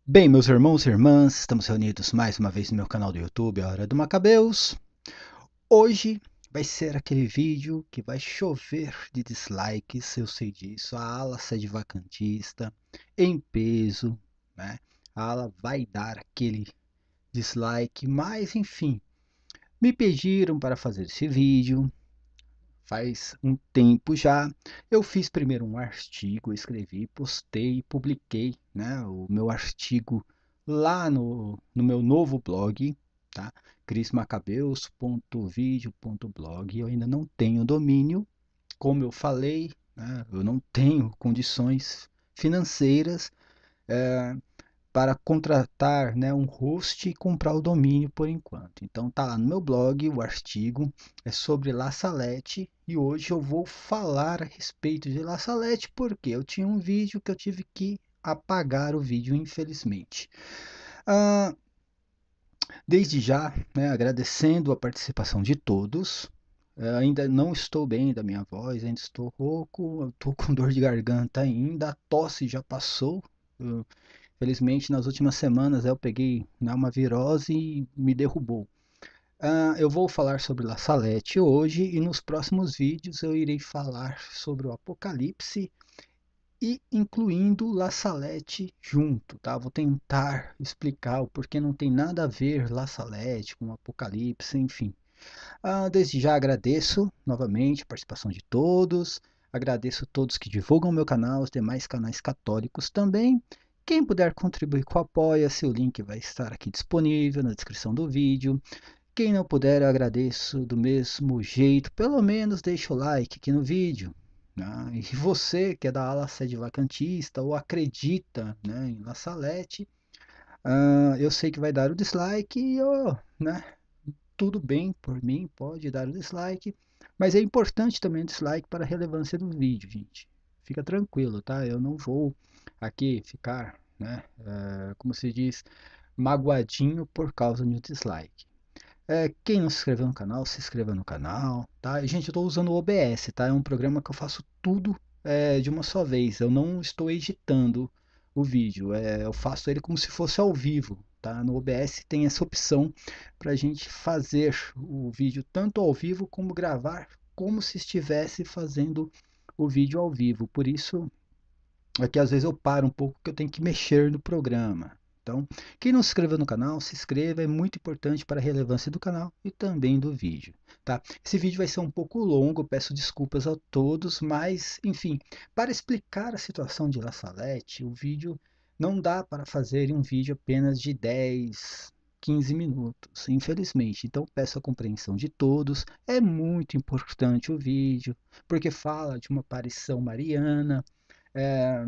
Bem, meus irmãos e irmãs, estamos reunidos mais uma vez no meu canal do YouTube, a Hora do Macabeus. Hoje vai ser aquele vídeo que vai chover de dislikes, eu sei disso. A ala sede vacantista, em peso, né? A ala vai dar aquele dislike, mas enfim, me pediram para fazer esse vídeo. Faz um tempo já. Eu fiz primeiro um artigo, escrevi, postei, publiquei, né, o meu artigo lá no meu novo blog, tá? crismacabeus.video.blog. Eu ainda não tenho domínio, como eu falei, né, eu não tenho condições financeiras para contratar, né, um host e comprar o domínio por enquanto. Então tá lá no meu blog o artigo é sobre La Salette e hoje eu vou falar a respeito de La Salette porque eu tinha um vídeo que eu tive que apagar o vídeo, infelizmente. Ah, desde já, né, agradecendo a participação de todos. Ainda não estou bem da minha voz, ainda estou rouco, estou com dor de garganta ainda, a tosse já passou. Felizmente, nas últimas semanas eu peguei, né, uma virose e me derrubou. Eu vou falar sobre La Salette hoje e nos próximos vídeos eu irei falar sobre o Apocalipse e incluindo La Salette junto, tá? Vou tentar explicar o porquê não tem nada a ver La Salette com o Apocalipse, enfim. Desde já agradeço novamente a participação de todos. Agradeço a todos que divulgam o meu canal, os demais canais católicos também. Quem puder contribuir com o Apoia-se, o link vai estar aqui disponível na descrição do vídeo. Quem não puder, eu agradeço do mesmo jeito. Pelo menos deixa o like aqui no vídeo. Né? E você que é da ala sede vacantista ou acredita, né, em La Salette, eu sei que vai dar o dislike e eu, né, tudo bem por mim, pode dar o dislike, mas é importante também o dislike para a relevância do vídeo, gente. Fica tranquilo, tá? Eu não vou aqui ficar, né, como se diz, magoadinho por causa de um dislike. Quem não se inscreveu no canal, se inscreva no canal, tá? E, gente, eu estou usando o OBS, tá? É um programa que eu faço tudo de uma só vez. Eu não estou editando o vídeo, eu faço ele como se fosse ao vivo, tá? No OBS tem essa opção para a gente fazer o vídeo tanto ao vivo como gravar como se estivesse fazendo o vídeo ao vivo. Por isso aqui às vezes eu paro um pouco porque eu tenho que mexer no programa. Então, quem não se inscreveu no canal, se inscreva, é muito importante para a relevância do canal e também do vídeo, tá? Esse vídeo vai ser um pouco longo, peço desculpas a todos, mas, enfim, para explicar a situação de La Salette, o vídeo não dá para fazer um vídeo apenas de 10, 15 minutos, infelizmente. Então, peço a compreensão de todos. É muito importante o vídeo, porque fala de uma aparição mariana, é,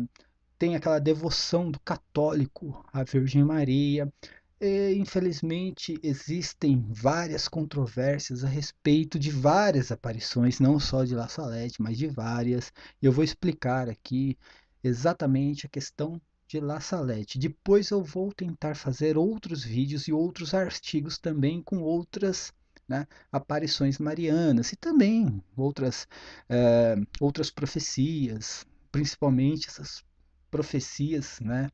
tem aquela devoção do católico à Virgem Maria. E, infelizmente, existem várias controvérsias a respeito de várias aparições, não só de La Salette, mas de várias. E eu vou explicar aqui exatamente a questão de La Salette. Depois eu vou tentar fazer outros vídeos e outros artigos também com outras, né, aparições marianas e também outras profecias, principalmente essas profecias, né,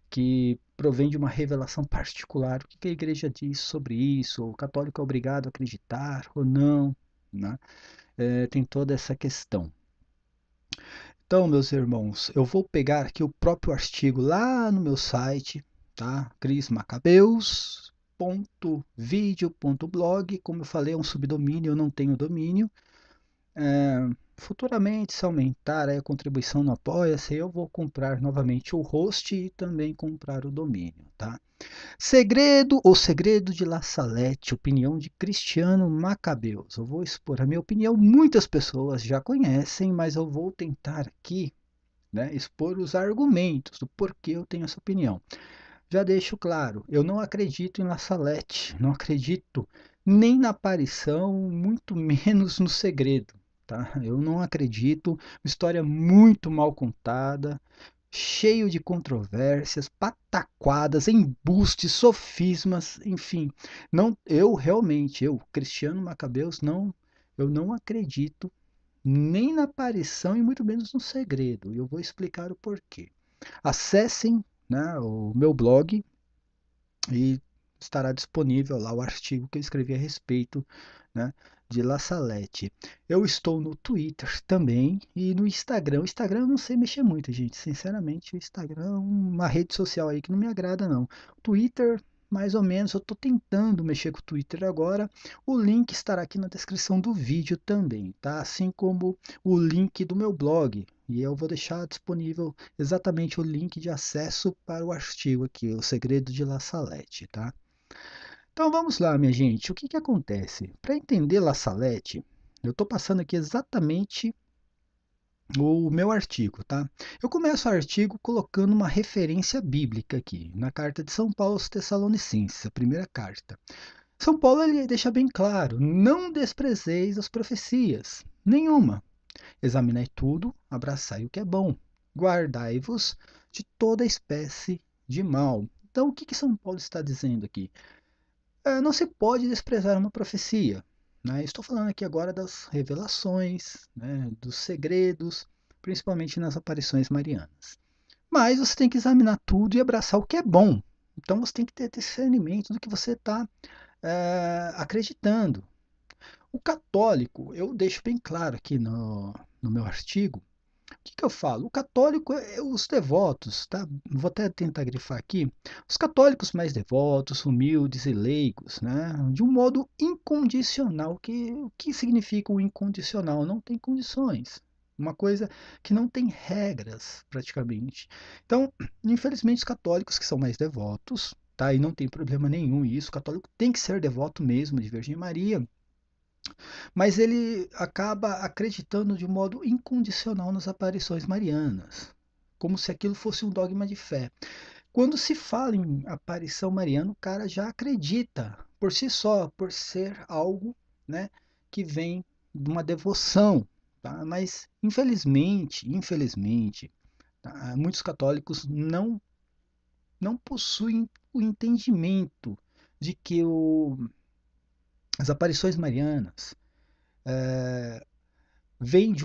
que provém de uma revelação particular. O que a igreja diz sobre isso? O católico é obrigado a acreditar ou não? Né? Tem toda essa questão. Então, meus irmãos, eu vou pegar aqui o próprio artigo lá no meu site, tá? crismacabeus.video.blog. Como eu falei, é um subdomínio, eu não tenho domínio. Futuramente, se aumentar a contribuição no Apoia-se, eu vou comprar novamente o host e também comprar o domínio, tá? Segredo ou segredo de La Salette, opinião de Cristiano Macabeus. Eu vou expor a minha opinião, muitas pessoas já conhecem, mas eu vou tentar aqui, né, expor os argumentos do porquê eu tenho essa opinião. Já deixo claro, eu não acredito em La Salette, não acredito nem na aparição, muito menos no segredo. Tá? Eu não acredito, uma história muito mal contada, cheio de controvérsias, pataquadas, embustes, sofismas, enfim. Não, eu realmente, Cristiano Macabeus, eu não acredito nem na aparição e muito menos no segredo. E eu vou explicar o porquê. Acessem né, o meu blog e estará disponível lá o artigo que eu escrevi a respeito, né, de La Salette. Eu estou no Twitter também e no Instagram. O Instagram eu não sei mexer muito, gente. Sinceramente, o Instagram é uma rede social aí que não me agrada, não. O Twitter, mais ou menos, eu estou tentando mexer com o Twitter agora. O link estará aqui na descrição do vídeo também, tá? Assim como o link do meu blog. E eu vou deixar disponível exatamente o link de acesso para o artigo aqui, O Segredo de La Salette, tá? Então vamos lá, minha gente. O que que acontece? Para entender La Salette, eu estou passando aqui exatamente o meu artigo, tá? Eu começo o artigo colocando uma referência bíblica aqui, na carta de São Paulo aos Tessalonicenses, a primeira carta. São Paulo ele deixa bem claro: não desprezeis as profecias, nenhuma. Examinai tudo, abraçai o que é bom, guardai-vos de toda espécie de mal. Então, o que que São Paulo está dizendo aqui? Não se pode desprezar uma profecia. Né? Estou falando aqui agora das revelações, né, dos segredos, principalmente nas aparições marianas. Mas você tem que examinar tudo e abraçar o que é bom. Então você tem que ter discernimento do que você está acreditando. O católico, eu deixo bem claro aqui no meu artigo, o que, que eu falo? O católico, os devotos, tá? Vou até tentar grifar aqui. Os católicos mais devotos, humildes e leigos, né? De um modo incondicional. O que significa o incondicional? Não tem condições. Uma coisa que não tem regras, praticamente. Então, infelizmente, os católicos que são mais devotos, tá? E não tem problema nenhum isso. O católico tem que ser devoto mesmo de Virgem Maria, mas ele acaba acreditando de modo incondicional nas aparições marianas, como se aquilo fosse um dogma de fé. Quando se fala em aparição mariana, o cara já acredita por si só, por ser algo, né, que vem de uma devoção. Tá? Mas, infelizmente, tá? Muitos católicos não possuem o entendimento de que as aparições marianas vem de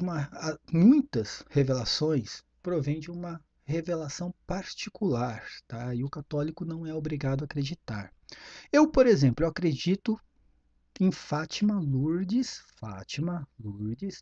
muitas revelações provém de uma revelação particular, tá? E o católico não é obrigado a acreditar. Eu, por exemplo, eu acredito em Fátima, Lourdes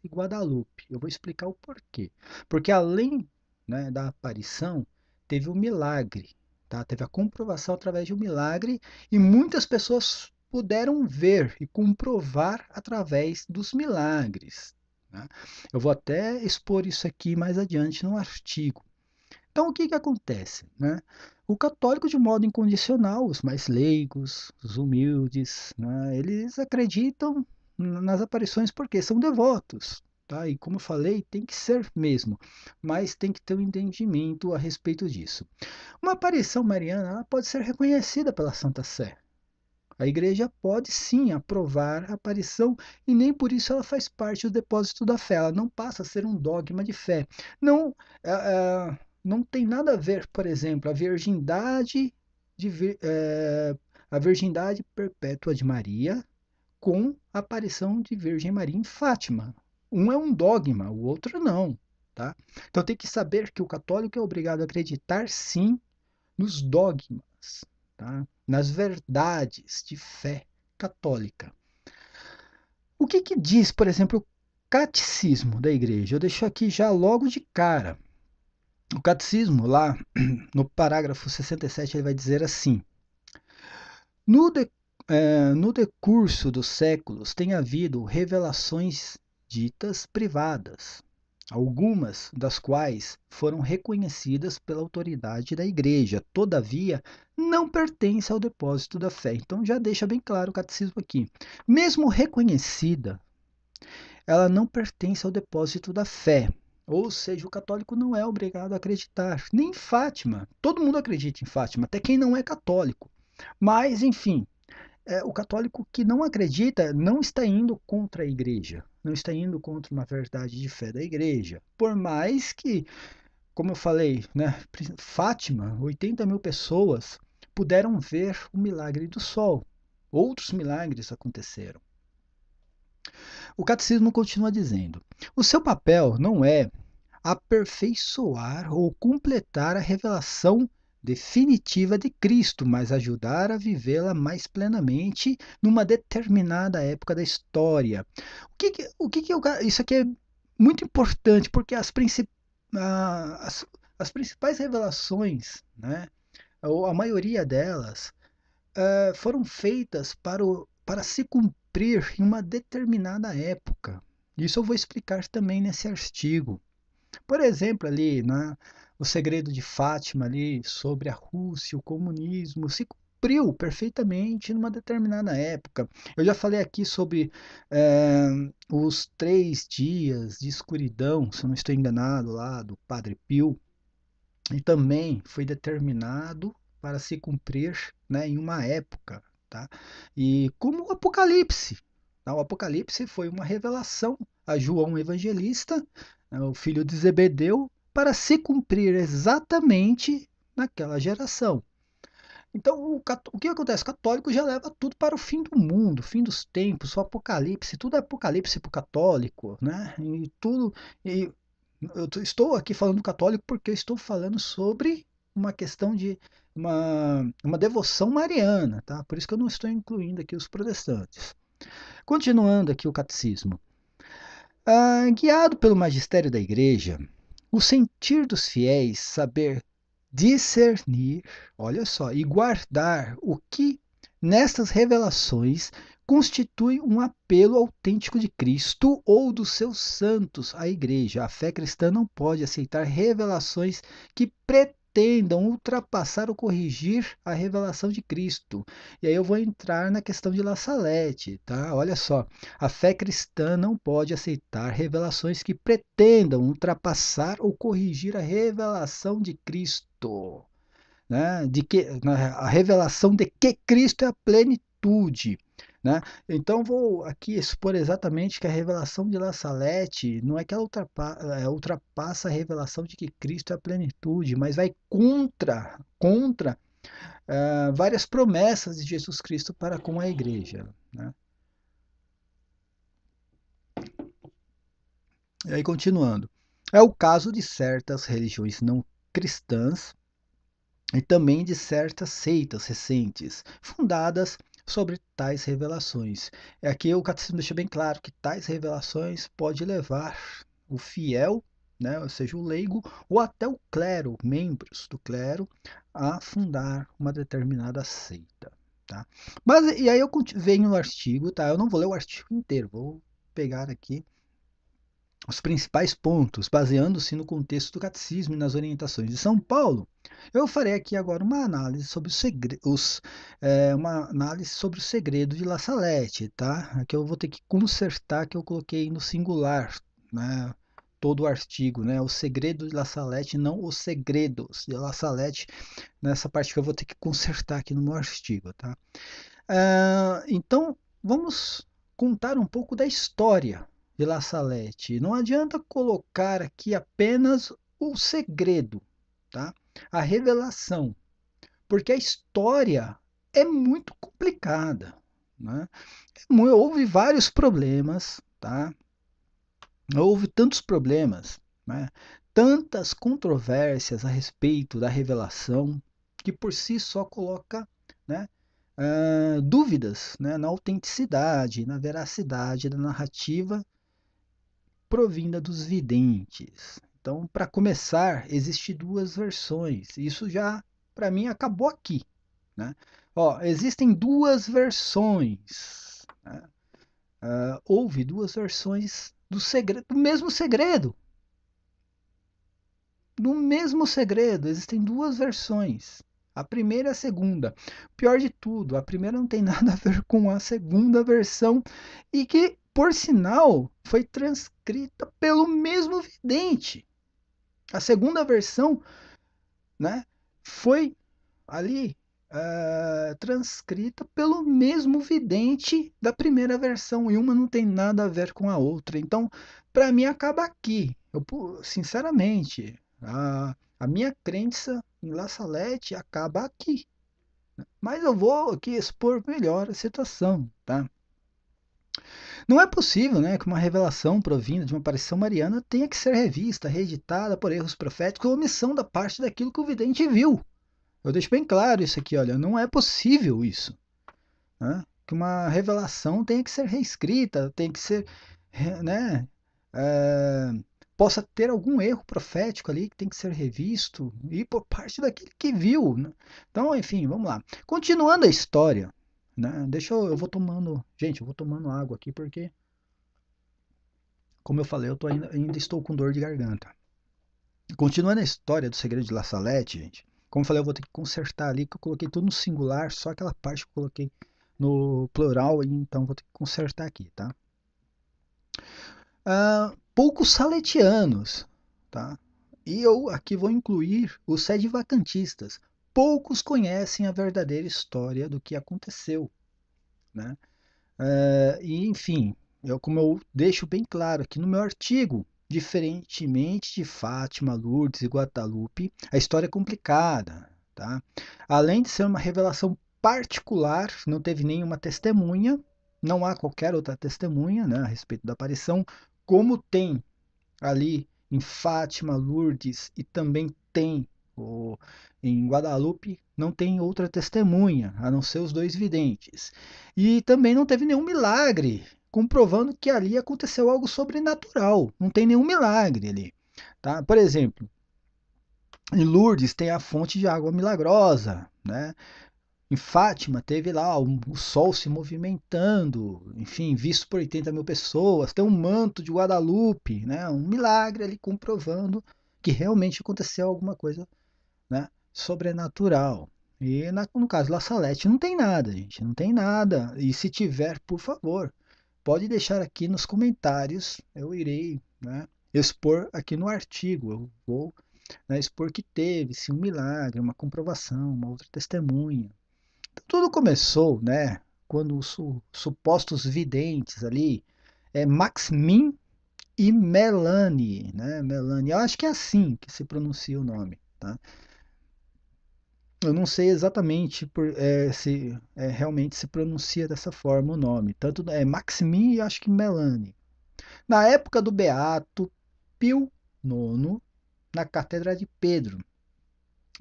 e Guadalupe. Eu vou explicar o porquê. Porque além, né, da aparição, teve o milagre, tá? Teve a comprovação através de um milagre e muitas pessoas puderam ver e comprovar através dos milagres. Né? Eu vou até expor isso aqui mais adiante no artigo. Então, o que, que acontece? Né? O católico, de modo incondicional, os mais leigos, os humildes, né, eles acreditam nas aparições porque são devotos. Tá? E como eu falei, tem que ser mesmo, mas tem que ter um entendimento a respeito disso. Uma aparição mariana ela pode ser reconhecida pela Santa Sé. A igreja pode sim aprovar a aparição e nem por isso ela faz parte do depósito da fé. Ela não passa a ser um dogma de fé. Não, não tem nada a ver, por exemplo, a virgindade perpétua de Maria com a aparição de Virgem Maria em Fátima. Um é um dogma, o outro não. Tá? Então tem que saber que o católico é obrigado a acreditar sim nos dogmas, tá? Nas verdades de fé católica. O que, que diz, por exemplo, o catecismo da igreja? Eu deixo aqui já logo de cara. O catecismo, lá no parágrafo 67, ele vai dizer assim: no, de, no decurso dos séculos tem havido revelações ditas privadas, algumas das quais foram reconhecidas pela autoridade da Igreja, todavia não pertence ao depósito da fé. Então já deixa bem claro o catecismo aqui. Mesmo reconhecida, ela não pertence ao depósito da fé. Ou seja, o católico não é obrigado a acreditar. Nem em Fátima. Todo mundo acredita em Fátima, até quem não é católico. Mas, enfim, o católico que não acredita não está indo contra a igreja, não está indo contra uma verdade de fé da igreja. Por mais que, como eu falei, né, Fátima, 80 mil pessoas puderam ver o milagre do sol. Outros milagres aconteceram. O catecismo continua dizendo: o seu papel não é aperfeiçoar ou completar a revelação definitiva de Cristo, mas ajudar a vivê-la mais plenamente numa determinada época da história. Isso aqui é muito importante, porque as principais revelações, né, ou a maioria delas, foram feitas para se cumprir em uma determinada época. Isso eu vou explicar também nesse artigo. Por exemplo, ali, né, o segredo de Fátima ali sobre a Rússia, o comunismo, se cumpriu perfeitamente numa determinada época. Eu já falei aqui sobre os 3 dias de escuridão, se eu não estou enganado, lá do Padre Pio, e também foi determinado para se cumprir, né, em uma época. Tá? E como o Apocalipse. Tá? O Apocalipse foi uma revelação a João Evangelista, né, o filho de Zebedeu, para se cumprir exatamente naquela geração. Então, o que acontece? O católico já leva tudo para o fim do mundo, fim dos tempos, o Apocalipse, tudo é Apocalipse para o católico, né? E tudo. E estou aqui falando católico porque eu estou falando sobre uma questão de uma devoção mariana, tá? Por isso que eu não estou incluindo aqui os protestantes. Continuando aqui o catecismo. Guiado pelo magistério da Igreja, o sentir dos fiéis saber discernir, olha só, e guardar o que nestas revelações constitui um apelo autêntico de Cristo ou dos seus santos à Igreja. A fé cristã não pode aceitar revelações que pretendam ultrapassar ou corrigir a revelação de Cristo. E aí eu vou entrar na questão de La Salette, tá? Olha só, a fé cristã não pode aceitar revelações que pretendam ultrapassar ou corrigir a revelação de Cristo, né? A revelação de que Cristo é a plenitude. Né? Então vou aqui expor exatamente que a revelação de La Salette não é que ela ultrapassa a revelação de que Cristo é a plenitude, mas vai contra várias promessas de Jesus Cristo para com a igreja. Né? E aí, continuando. É o caso de certas religiões não cristãs e também de certas seitas recentes, fundadas sobre tais revelações. Aqui o catecismo deixa bem claro que tais revelações pode levar o fiel, né, ou seja, o leigo, ou até o clero, membros do clero, a fundar uma determinada seita. Tá? Mas, e aí eu venho no artigo, tá? Eu não vou ler o artigo inteiro, vou pegar aqui os principais pontos, baseando-se no contexto do catecismo e nas orientações de São Paulo. Eu farei aqui agora uma análise sobre o segredo de La Salette, tá? Aqui eu vou ter que consertar que eu coloquei no singular, né? Todo o artigo, né? O segredo de La Salette, não os segredos de La Salette, nessa parte que eu vou ter que consertar aqui no meu artigo, tá? Então, vamos contar um pouco da história de La Salette. Não adianta colocar aqui apenas o segredo, tá? A revelação, porque a história é muito complicada. Né? Houve vários problemas, tá? Houve tantos problemas, né? Tantas controvérsias a respeito da revelação, que por si só coloca, né, dúvidas, né, na autenticidade, na veracidade da narrativa provinda dos videntes. Então, para começar, existem 2 versões. Isso já, para mim, acabou aqui. Né? Ó, existem 2 versões. Né? Houve 2 versões do mesmo segredo. Do mesmo segredo, existem 2 versões. A primeira e a segunda. Pior de tudo, a primeira não tem nada a ver com a segunda versão e que, por sinal, foi transcrita pelo mesmo vidente. A segunda versão, né, foi ali transcrita pelo mesmo vidente da primeira versão e uma não tem nada a ver com a outra. Então, para mim, acaba aqui. Eu, sinceramente, a minha crença em La Salette acaba aqui. Mas eu vou aqui expor melhor a situação, tá? Não é possível, né, que uma revelação provinda de uma aparição mariana tenha que ser revista, reeditada por erros proféticos ou omissão da parte daquilo que o vidente viu. Eu deixo bem claro isso aqui, olha, não é possível isso, né? Que uma revelação tenha que ser reescrita, tem que ser, né? é, Possa ter algum erro profético ali que tem que ser revisto e por parte daquele que viu, né? Então, enfim, vamos lá. Continuando a história, né? Eu vou tomando, gente, eu vou tomando água aqui porque, como eu falei, ainda estou com dor de garganta. Continuando a história do segredo de La Salette, gente, como eu falei, eu vou ter que consertar ali, que eu coloquei tudo no singular, só aquela parte que eu coloquei no plural, então vou ter que consertar aqui, tá? Poucos saletianos, tá? E eu aqui vou incluir os sede-vacantistas. Poucos conhecem a verdadeira história do que aconteceu, né? E enfim, como eu deixo bem claro aqui no meu artigo, diferentemente de Fátima, Lourdes e Guadalupe, a história é complicada, tá? Além de ser uma revelação particular, não teve nenhuma testemunha, não há qualquer outra testemunha, né, a respeito da aparição, como tem ali em Fátima, Lourdes e também tem em Guadalupe, não tem outra testemunha, a não ser os dois videntes. E também não teve nenhum milagre, comprovando que ali aconteceu algo sobrenatural. Não tem nenhum milagre ali. Tá? Por exemplo, em Lourdes tem a fonte de água milagrosa, né? Em Fátima teve lá o sol se movimentando, enfim, visto por 80 mil pessoas. Tem um manto de Guadalupe, né? Um milagre ali comprovando que realmente aconteceu alguma coisa, né, sobrenatural. E no caso de La Salete não tem nada, gente, não tem nada. E se tiver, por favor, pode deixar aqui nos comentários, eu irei, né, expor aqui no artigo. Eu vou, né, expor que teve sim um milagre, uma comprovação, uma outra testemunha. Tudo começou, né, quando os supostos videntes ali, Maximin e Melanie, né, Melanie, eu acho que é assim que se pronuncia o nome, tá? Eu não sei exatamente se realmente se pronuncia dessa forma o nome, tanto Maximin e acho que Melanie. Na época do Beato Pio IX, na Catedral de Pedro,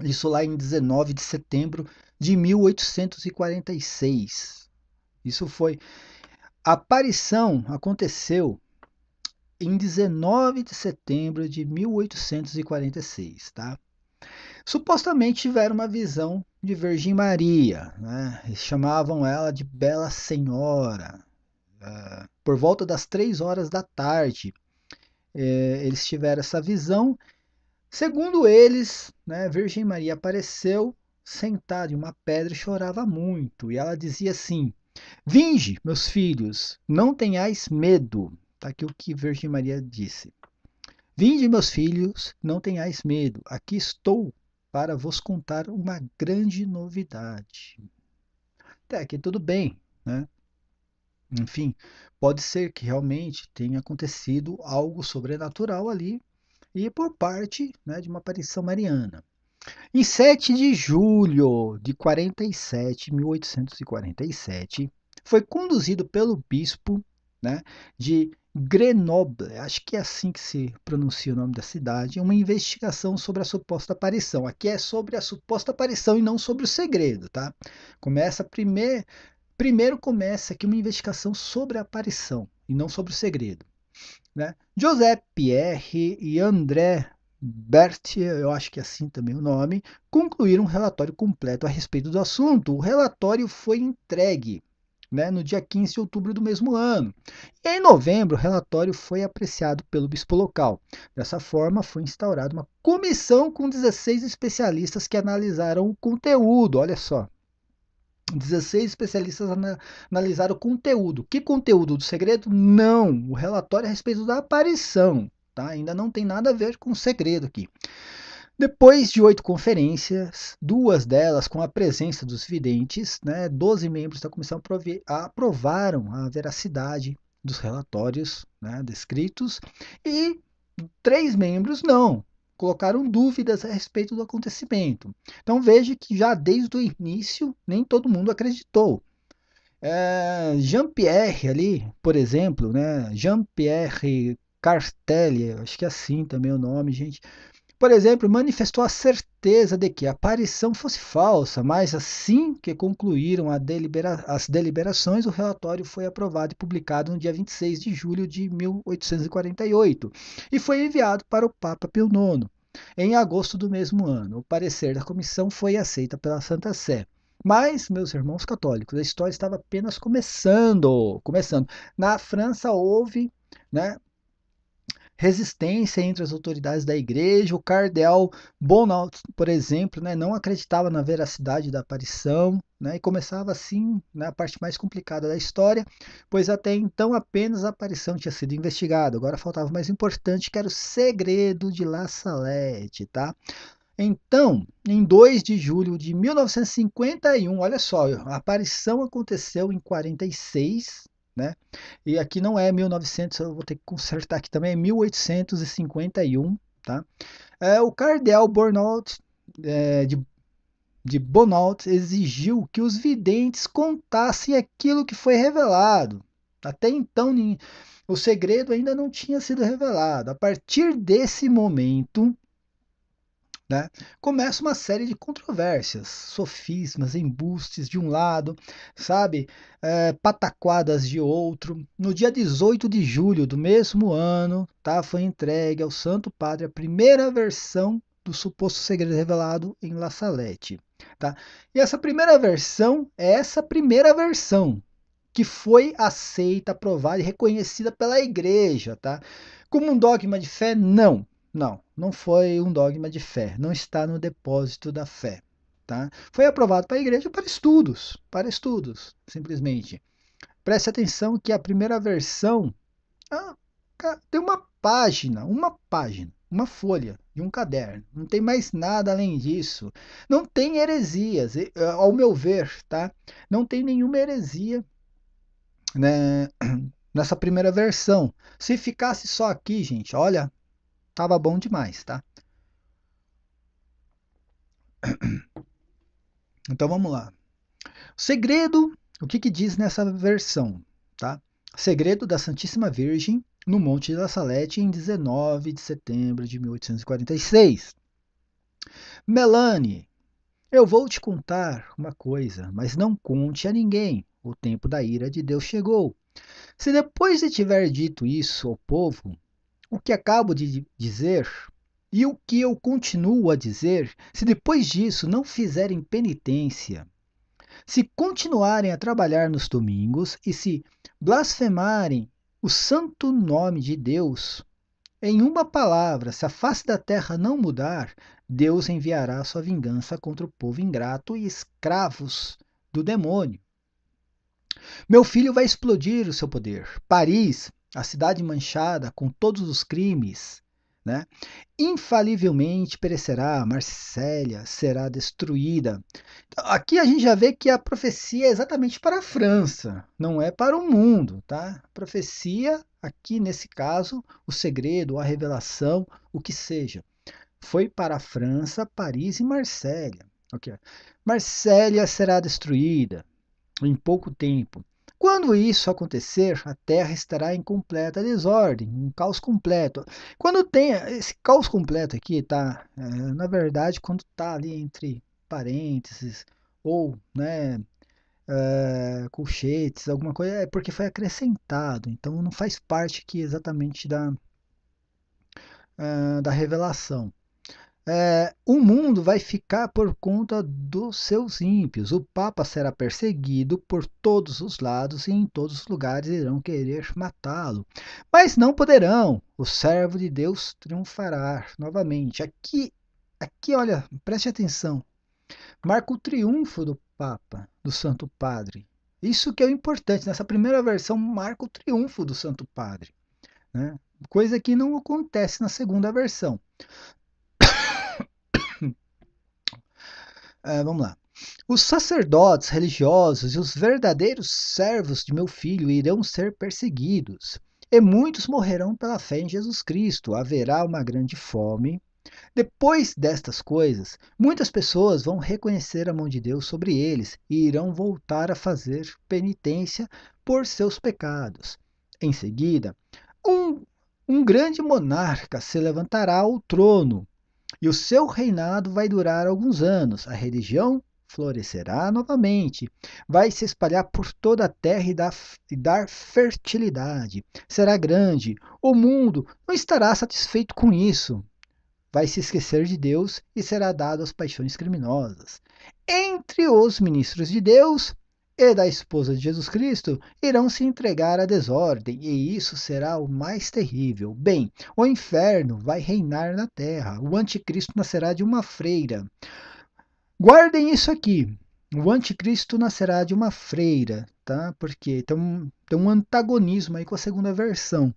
isso lá em 19 de setembro de 1846. Isso foi. A aparição aconteceu em 19 de setembro de 1846, tá? Supostamente tiveram uma visão de Virgem Maria, né? Eles chamavam ela de Bela Senhora. Por volta das 3 horas da tarde, eles tiveram essa visão. Segundo eles, né, Virgem Maria apareceu sentada em uma pedra e chorava muito. E ela dizia assim: Vinde, meus filhos, não tenhais medo. Está aqui o que Virgem Maria disse. Vinde, meus filhos, não tenhais medo. Aqui estou para vos contar uma grande novidade. Até aqui tudo bem, né? Enfim, pode ser que realmente tenha acontecido algo sobrenatural ali e por parte, né, de uma aparição mariana. Em 7 de julho de 1847, foi conduzido pelo bispo, né, de Grenoble, acho que é assim que se pronuncia o nome da cidade, uma investigação sobre a suposta aparição. Aqui é sobre a suposta aparição e não sobre o segredo, tá? Primeiro começa aqui uma investigação sobre a aparição e não sobre o segredo, né? José Pierre e André Bert, eu acho que é assim também o nome, concluíram um relatório completo a respeito do assunto. O relatório foi entregue, né, no dia 15 de outubro do mesmo ano. E em novembro, o relatório foi apreciado pelo bispo local. Dessa forma, foi instaurada uma comissão com 16 especialistas que analisaram o conteúdo. Olha só, 16 especialistas analisaram o conteúdo. Que conteúdo do segredo? Não, o relatório a respeito da aparição. Tá? Ainda não tem nada a ver com o segredo aqui. Depois de 8 conferências, 2 delas com a presença dos videntes, né, 12 membros da comissão aprovaram a veracidade dos relatórios, né, descritos e 3 membros não, colocaram dúvidas a respeito do acontecimento. Então veja que já desde o início nem todo mundo acreditou. Jean-Pierre ali, por exemplo, né, Jean-Pierre Cartelli, acho que é assim também o nome, gente, Por exemplo, manifestou a certeza de que a aparição fosse falsa, mas assim que concluíram as deliberações, o relatório foi aprovado e publicado no dia 26 de julho de 1848 e foi enviado para o Papa Pio IX. Em agosto do mesmo ano, o parecer da comissão foi aceito pela Santa Sé. Mas, meus irmãos católicos, a história estava apenas começando. Na França houve, né, resistência entre as autoridades da igreja. O cardeal Bonald, por exemplo, né, não acreditava na veracidade da aparição, né, e começava assim, né, a parte mais complicada da história, pois até então apenas a aparição tinha sido investigada. Agora faltava o mais importante, que era o segredo de La Salette, tá? Então, em 2 de julho de 1951, olha só, a aparição aconteceu em 46, né? E aqui não é 1900, eu vou ter que consertar aqui também, é 1851, tá? O cardeal Burnout, de Bonald, exigiu que os videntes contassem aquilo que foi revelado. Até então, o segredo ainda não tinha sido revelado. A partir desse momento, né, começa uma série de controvérsias, sofismas, embustes de um lado, sabe, pataquadas de outro. No dia 18 de julho do mesmo ano, tá, foi entregue ao Santo Padre a primeira versão do suposto segredo revelado em La Salette. Tá? E essa primeira versão que foi aceita, aprovada e reconhecida pela Igreja, tá? Como um dogma de fé, não. Não foi um dogma de fé. Não está no depósito da fé. Tá? Foi aprovado para a igreja para estudos, simplesmente. Preste atenção que a primeira versão tem uma folha de um caderno. Não tem mais nada além disso. Não tem heresias, ao meu ver, tá? Não tem nenhuma heresia, né, nessa primeira versão. Se ficasse só aqui, gente, olha, tava bom demais, tá? Então vamos lá. O segredo, o que diz nessa versão, tá? Segredo da Santíssima Virgem no Monte de La Salette em 19 de setembro de 1846. Melanie, eu vou te contar uma coisa, mas não conte a ninguém. O tempo da ira de Deus chegou. Se depois de tiver dito isso ao povo, o que acabo de dizer e o que eu continuo a dizer, se depois disso não fizerem penitência, se continuarem a trabalhar nos domingos e se blasfemarem o santo nome de Deus, em uma palavra, se a face da terra não mudar, Deus enviará sua vingança contra o povo ingrato e escravos do demônio. Meu filho vai explodir o seu poder. Paris, a cidade manchada com todos os crimes, né, infalivelmente perecerá. Marsella será destruída. Aqui a gente já vê que a profecia é exatamente para a França, não é para o mundo, tá? A profecia, aqui nesse caso, o segredo, a revelação, o que seja, foi para a França, Paris e Marsella. Okay. Marsella será destruída em pouco tempo. Quando isso acontecer, a Terra estará em completa desordem, um caos completo. Quando tem esse caos completo aqui, tá? Na verdade, quando está ali entre parênteses ou, né, colchetes, alguma coisa, é porque foi acrescentado. Então não faz parte aqui exatamente da revelação. O mundo vai ficar por conta dos seus ímpios. O Papa será perseguido por todos os lados e em todos os lugares irão querer matá-lo. Mas não poderão. O servo de Deus triunfará novamente. Aqui, olha, preste atenção. Marca o triunfo do Papa, do Santo Padre. Isso que é o importante. Nessa primeira versão, marca o triunfo do Santo Padre, né? Coisa que não acontece na segunda versão. Vamos lá. Os sacerdotes religiosos e os verdadeiros servos de meu filho irão ser perseguidos, e muitos morrerão pela fé em Jesus Cristo. Haverá uma grande fome. Depois destas coisas, muitas pessoas vão reconhecer a mão de Deus sobre eles e irão voltar a fazer penitência por seus pecados. Em seguida, um grande monarca se levantará ao trono e o seu reinado vai durar alguns anos. A religião florescerá novamente, vai se espalhar por toda a terra e dar fertilidade. Será grande. O mundo não estará satisfeito com isso. Vai se esquecer de Deus e será dado às paixões criminosas. Entre os ministros de Deus e da esposa de Jesus Cristo irão se entregar à desordem, e isso será o mais terrível. Bem, o inferno vai reinar na terra. O anticristo nascerá de uma freira. Guardem isso aqui. O anticristo nascerá de uma freira, tá? Porque tem um antagonismo aí com a segunda versão.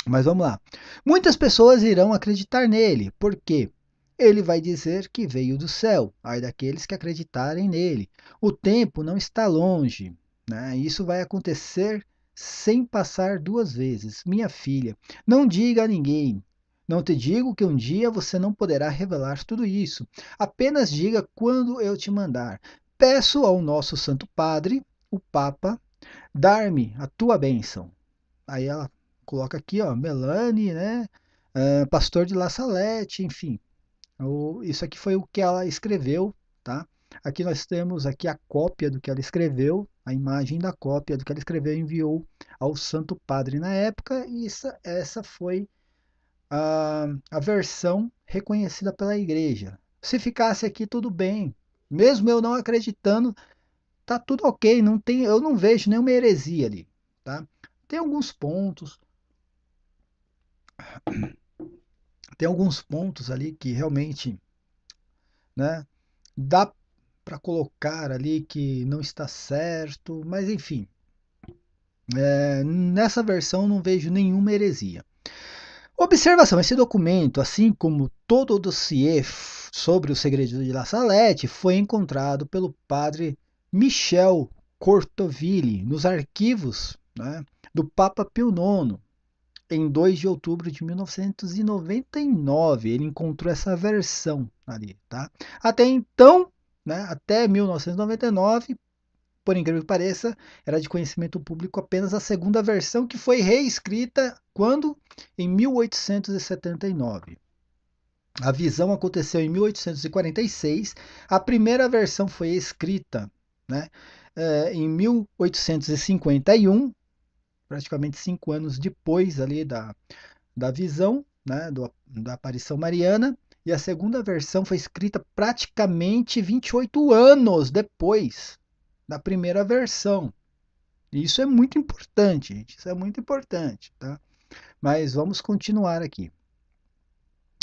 Mas vamos lá. Muitas pessoas irão acreditar nele, porque ele vai dizer que veio do céu. Ai daqueles que acreditarem nele. O tempo não está longe, né? Isso vai acontecer sem passar duas vezes. Minha filha, não diga a ninguém. Não te digo que um dia você não poderá revelar tudo isso. Apenas diga quando eu te mandar. Peço ao nosso Santo Padre, o Papa, dar-me a tua bênção. Aí ela coloca aqui, ó, Melanie, né? Pastor de La Salette, enfim. Isso aqui foi o que ela escreveu, tá? Aqui nós temos aqui a cópia do que ela escreveu, a imagem da cópia do que ela escreveu e enviou ao Santo Padre na época, e essa foi a versão reconhecida pela igreja. Se ficasse aqui, tudo bem. Mesmo eu não acreditando, tá tudo ok, não tem, eu não vejo nenhuma heresia ali, tá? Tem alguns pontos, ali que realmente, né, dá para colocar ali que não está certo, mas enfim, nessa versão não vejo nenhuma heresia. Observação: esse documento, assim como todo o dossiê sobre o segredo de La Salette, foi encontrado pelo padre Michel Cortoville nos arquivos, né, do Papa Pio IX. Em 2 de outubro de 1999, ele encontrou essa versão ali, tá? Até então, né, até 1999, por incrível que pareça, era de conhecimento público apenas a segunda versão, que foi reescrita quando? Em 1879. A visão aconteceu em 1846, a primeira versão foi escrita, né, em 1851, praticamente 5 anos depois ali da visão, né, da aparição mariana, e a segunda versão foi escrita praticamente 28 anos depois da primeira versão. E isso é muito importante, gente, isso é muito importante, tá? Mas vamos continuar aqui.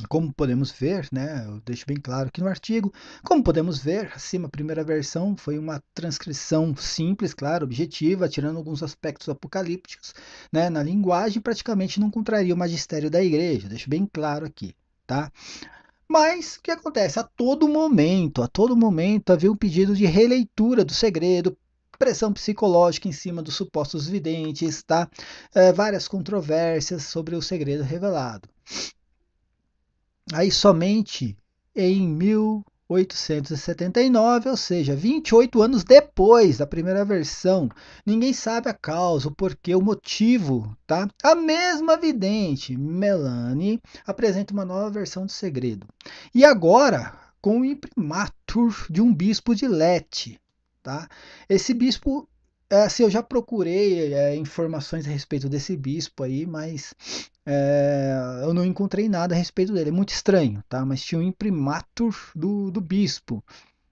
Como podemos ver, né, eu deixo bem claro aqui no artigo, como podemos ver, acima a primeira versão foi uma transcrição simples, claro, objetiva, tirando alguns aspectos apocalípticos, né, na linguagem, praticamente não contraria o magistério da igreja, deixo bem claro aqui, tá? Mas o que acontece? A todo momento havia um pedido de releitura do segredo, pressão psicológica em cima dos supostos videntes, tá? Várias controvérsias sobre o segredo revelado. Aí somente em 1879, ou seja, 28 anos depois da primeira versão, ninguém sabe a causa, o porquê, o motivo, tá? A mesma vidente, Melanie, apresenta uma nova versão do segredo. E agora, com o imprimatur de um bispo de Lete, tá? Esse bispo, assim, eu já procurei informações a respeito desse bispo aí, mas eu não encontrei nada a respeito dele. É muito estranho, tá? Mas tinha um imprimatur do bispo.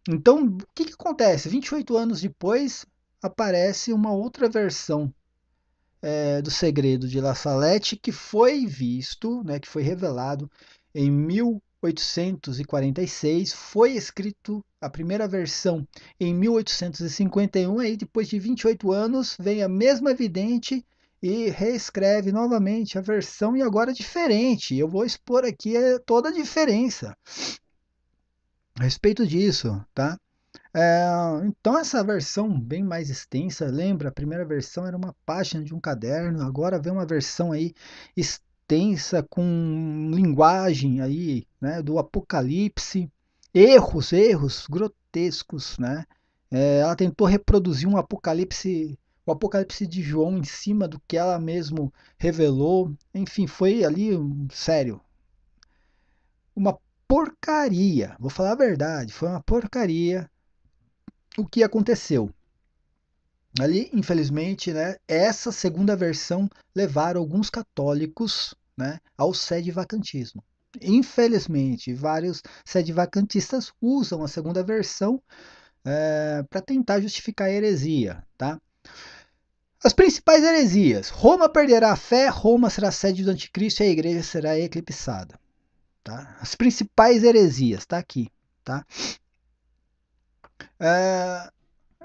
Então, o que acontece? 28 anos depois, aparece uma outra versão do segredo de La Salette, que foi visto, né, que foi revelado em 1846, foi escrito a primeira versão em 1851, aí depois de 28 anos vem a mesma vidente e reescreve novamente a versão, e agora diferente. Eu vou expor aqui toda a diferença a respeito disso, tá? Então essa versão bem mais extensa, lembra? A primeira versão era uma página de um caderno, agora vem uma versão aí extensa com linguagem aí, né, do Apocalipse, erros grotescos, né? Ela tentou reproduzir o Apocalipse de João em cima do que ela mesmo revelou, enfim, foi ali sério. uma porcaria. Vou falar a verdade, foi uma porcaria o que aconteceu. Ali, infelizmente, né, essa segunda versão levaram alguns católicos, né, ao sede-vacantismo. Infelizmente, vários sede-vacantistas usam a segunda versão para tentar justificar a heresia. Tá? As principais heresias: Roma perderá a fé, Roma será sede do anticristo e a igreja será eclipsada. Tá? As principais heresias, tá aqui. Tá? É,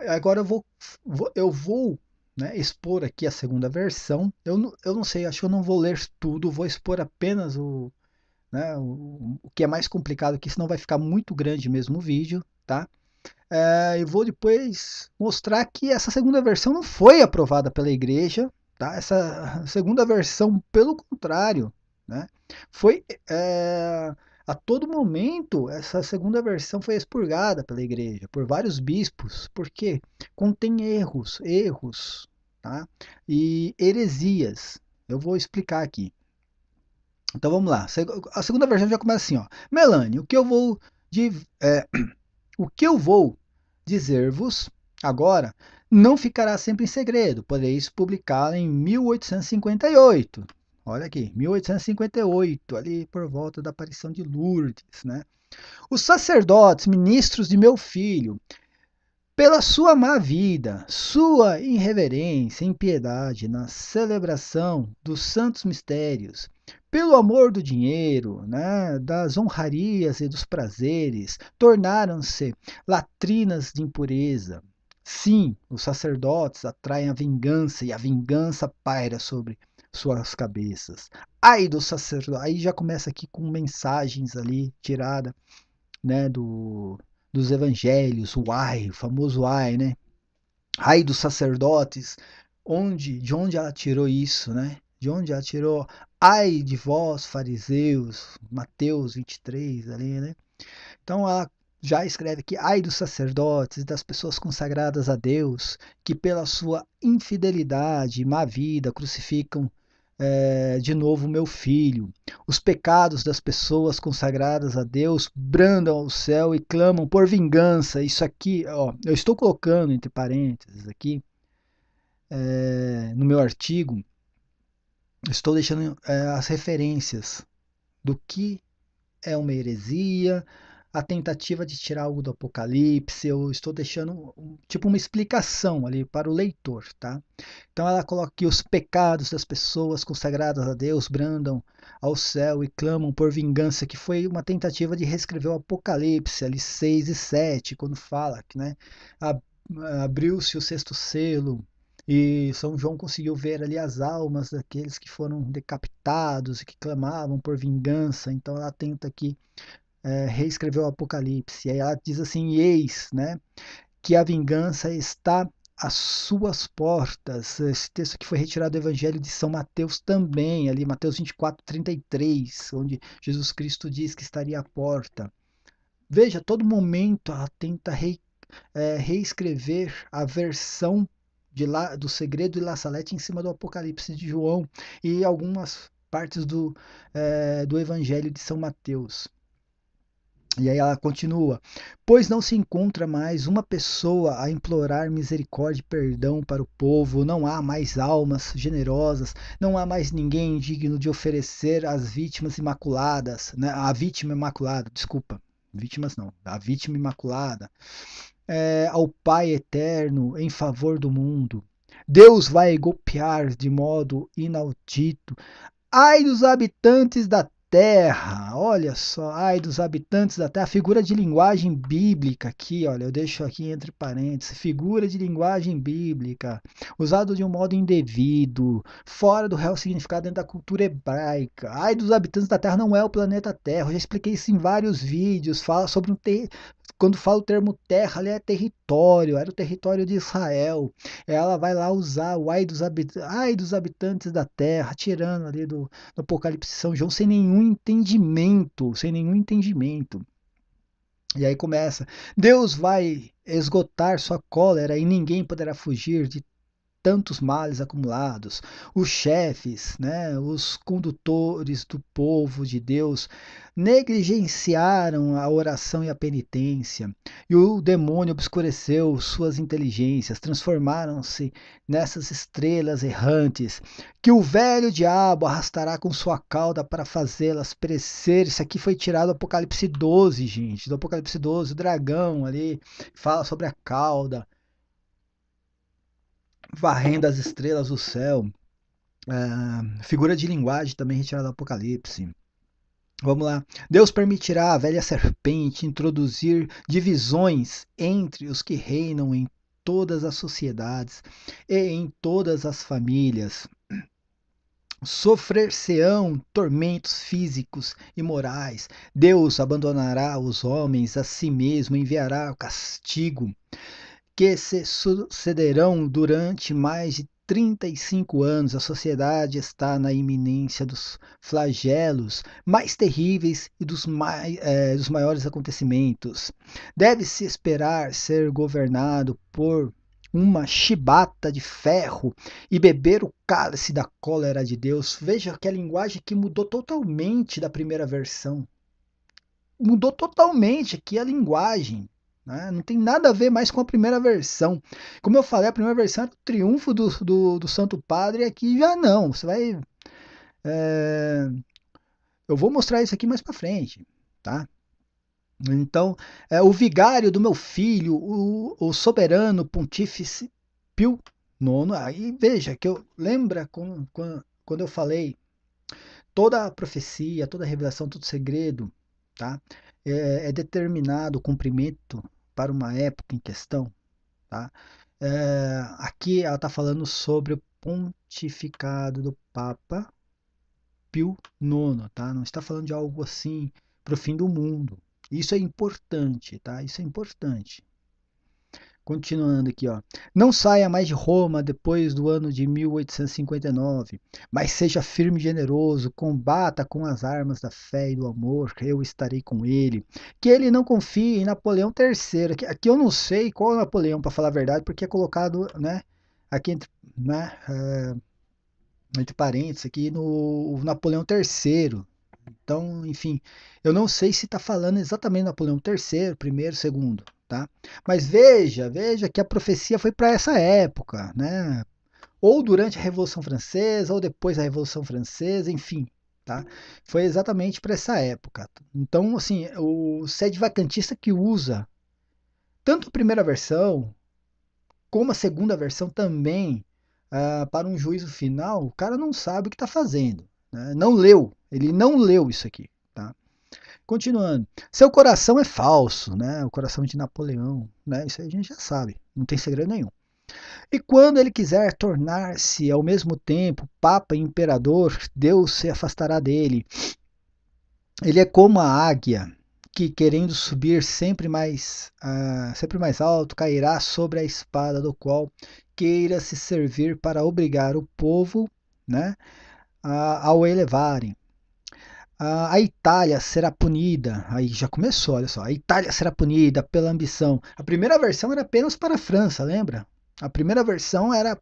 agora eu vou né, expor aqui a segunda versão. Eu não sei, acho que eu não vou ler tudo, vou expor apenas né, o que é mais complicado, que senão vai ficar muito grande mesmo o vídeo. Tá? Eu vou depois mostrar que essa segunda versão não foi aprovada pela igreja. Tá? Essa segunda versão, pelo contrário, né, foi a todo momento essa segunda versão foi expurgada pela igreja por vários bispos, porque contém erros, tá? E heresias. Eu vou explicar aqui. Então vamos lá. A segunda versão já começa assim, ó. Melanie, o que eu vou dizer-vos agora não ficará sempre em segredo, podereis publicá-lo em 1858. Olha aqui, 1858, ali por volta da aparição de Lourdes, né? Os sacerdotes, ministros de meu filho, pela sua má vida, sua irreverência, impiedade na celebração dos santos mistérios, pelo amor do dinheiro, né, das honrarias e dos prazeres, tornaram-se latrinas de impureza. Sim, os sacerdotes atraem a vingança e a vingança paira sobre suas cabeças. Ai do sacerdote, aí já começa aqui com mensagens ali tirada, né, dos evangelhos, o ai, o famoso ai, né? Ai dos sacerdotes, de onde ela tirou isso, né? De onde ela tirou? Ai de vós, fariseus, Mateus 23 ali, né? Então ela já escreve que ai dos sacerdotes, das pessoas consagradas a Deus, que pela sua infidelidade e má vida crucificam de novo meu filho. Os pecados das pessoas consagradas a Deus brandam ao céu e clamam por vingança. Isso aqui, ó, eu estou colocando entre parênteses aqui, no meu artigo, estou deixando as referências do que é uma heresia, a tentativa de tirar algo do Apocalipse. Eu estou deixando tipo uma explicação ali para o leitor, tá? Então ela coloca que os pecados das pessoas consagradas a Deus brandam ao céu e clamam por vingança, que foi uma tentativa de reescrever o Apocalipse, ali 6 e 7, quando fala que, né, abriu-se o sexto selo e São João conseguiu ver ali as almas daqueles que foram decapitados e que clamavam por vingança. Então ela tenta aqui reescrever o Apocalipse. E aí ela diz assim: eis, né, que a vingança está às suas portas. Esse texto aqui foi retirado do Evangelho de São Mateus também, ali Mateus 24:33, onde Jesus Cristo diz que estaria à porta. Veja, a todo momento ela tenta reescrever a versão do Segredo de La Salette em cima do Apocalipse de João e algumas partes do Evangelho de São Mateus. E aí ela continua: pois não se encontra mais uma pessoa a implorar misericórdia e perdão para o povo, não há mais almas generosas, não há mais ninguém digno de oferecer as vítimas imaculadas, né? A vítima imaculada, desculpa, vítimas não, a vítima imaculada, ao Pai eterno em favor do mundo. Deus vai golpear de modo inaudito. Ai dos habitantes da terra, olha só, ai dos habitantes da terra, figura de linguagem bíblica aqui, olha, eu deixo aqui entre parênteses, figura de linguagem bíblica, usado de um modo indevido, fora do real significado dentro da cultura hebraica. Ai dos habitantes da terra não é o planeta Terra, eu já expliquei isso em vários vídeos, fala sobre quando fala o termo terra, ali é território, era o território de Israel. Ela vai lá usar o ai dos habitantes da terra, tirando ali do Apocalipse de São João sem nenhum entendimento, sem nenhum entendimento. E aí começa: Deus vai esgotar sua cólera e ninguém poderá fugir de tantos males acumulados. Os chefes, né, os condutores do povo de Deus negligenciaram a oração e a penitência, e o demônio obscureceu suas inteligências, transformaram-se nessas estrelas errantes, que o velho diabo arrastará com sua cauda para fazê-las perecer. Isso aqui foi tirado do Apocalipse 12, gente, do Apocalipse 12, o dragão ali fala sobre a cauda, varrendo as estrelas do céu. Figura de linguagem também retirada do Apocalipse. Vamos lá. Deus permitirá à velha serpente introduzir divisões entre os que reinam em todas as sociedades e em todas as famílias. Sofrer-se-ão tormentos físicos e morais. Deus abandonará os homens a si mesmo, enviará o castigo, que se sucederão durante mais de 35 anos. A sociedade está na iminência dos flagelos mais terríveis e dos maiores acontecimentos. Deve-se esperar ser governado por uma chibata de ferro e beber o cálice da cólera de Deus. Veja que a linguagem aqui mudou totalmente da primeira versão. Mudou totalmente aqui a linguagem. Né? Não tem nada a ver mais com a primeira versão. Como eu falei, a primeira versão era o triunfo do Santo Padre, e aqui já não. Você vai. Eu vou mostrar isso aqui mais para frente. Tá? Então, o vigário do meu filho, o soberano pontífice Pio IX. Aí veja que eu lembra quando eu falei toda a profecia, toda a revelação, todo segredo, tá? É determinado o cumprimento para uma época em questão, tá? Aqui ela está falando sobre o pontificado do Papa Pio IX, tá? Não está falando de algo assim para o fim do mundo. Isso é importante, tá? Isso é importante. Continuando aqui, ó. Não saia mais de Roma depois do ano de 1859, mas seja firme e generoso, combata com as armas da fé e do amor, eu estarei com ele. Que ele não confie em Napoleão III. Aqui eu não sei qual é Napoleão, para falar a verdade, porque é colocado, né, aqui entre, né, entre parênteses, aqui no Napoleão III. Então, enfim, eu não sei se está falando exatamente Napoleão III, primeiro, segundo, tá? Mas veja que a profecia foi para essa época, né? Ou durante a Revolução Francesa, ou depois da Revolução Francesa, enfim, tá? Foi exatamente para essa época. Então, assim, o sede vacantista que usa tanto a primeira versão como a segunda versão também para um juízo final, o cara não sabe o que está fazendo, né? Não leu, ele não leu isso aqui, tá? Continuando, seu coração é falso, né? O coração de Napoleão, né? Isso aí a gente já sabe, não tem segredo nenhum. E quando ele quiser tornar-se ao mesmo tempo papa e imperador, Deus se afastará dele. Ele é como a águia que, querendo subir sempre mais alto, cairá sobre a espada do qual queira se servir para obrigar o povo, né, ao elevarem. A Itália será punida, aí já começou, olha só, a Itália será punida pela ambição. A primeira versão era apenas para a França, lembra? A primeira versão era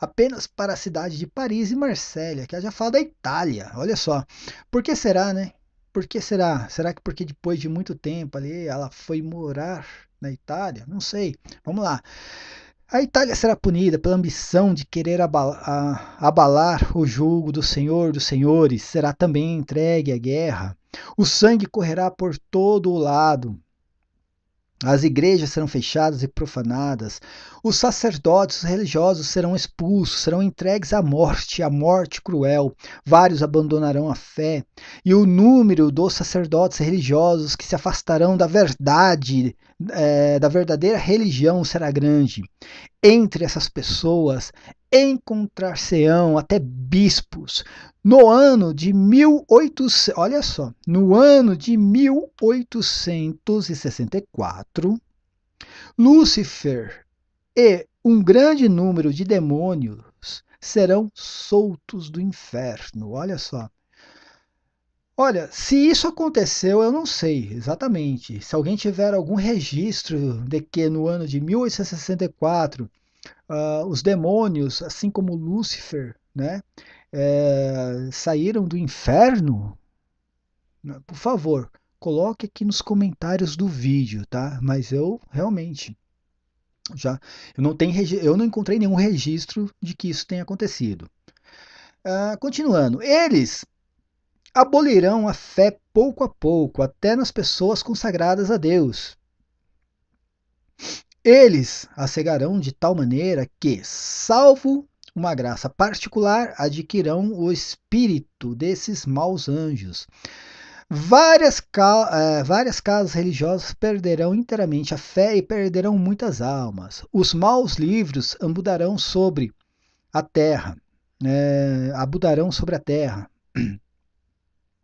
apenas para a cidade de Paris e Marsella, que já fala da Itália, olha só. Por que será, né? Por que será? Será que porque depois de muito tempo ali ela foi morar na Itália? Não sei. Vamos lá. A Itália será punida pela ambição de querer abalar o jugo do Senhor dos Senhores, será também entregue à guerra. O sangue correrá por todo o lado. As igrejas serão fechadas e profanadas. Os sacerdotes religiosos serão expulsos, serão entregues à morte cruel. Vários abandonarão a fé. E o número dos sacerdotes religiosos que se afastarão da verdade, da verdadeira religião será grande. Entre essas pessoas encontrar-se-ão até bispos. No ano de 1800, olha só, no ano de 1864, Lúcifer e um grande número de demônios serão soltos do inferno. Olha só. Olha, se isso aconteceu, eu não sei exatamente. Se alguém tiver algum registro de que no ano de 1864 Os demônios, assim como Lúcifer, né, saíram do inferno. Por favor, coloque aqui nos comentários do vídeo, tá? Mas eu realmente já eu não encontrei nenhum registro de que isso tenha acontecido. Continuando, eles abolirão a fé pouco a pouco, até nas pessoas consagradas a Deus. Eles a cegarão de tal maneira que, salvo uma graça particular, adquirirão o espírito desses maus anjos. Várias casas religiosas perderão inteiramente a fé e perderão muitas almas. Os maus livros abudarão sobre a terra, abudarão sobre a terra.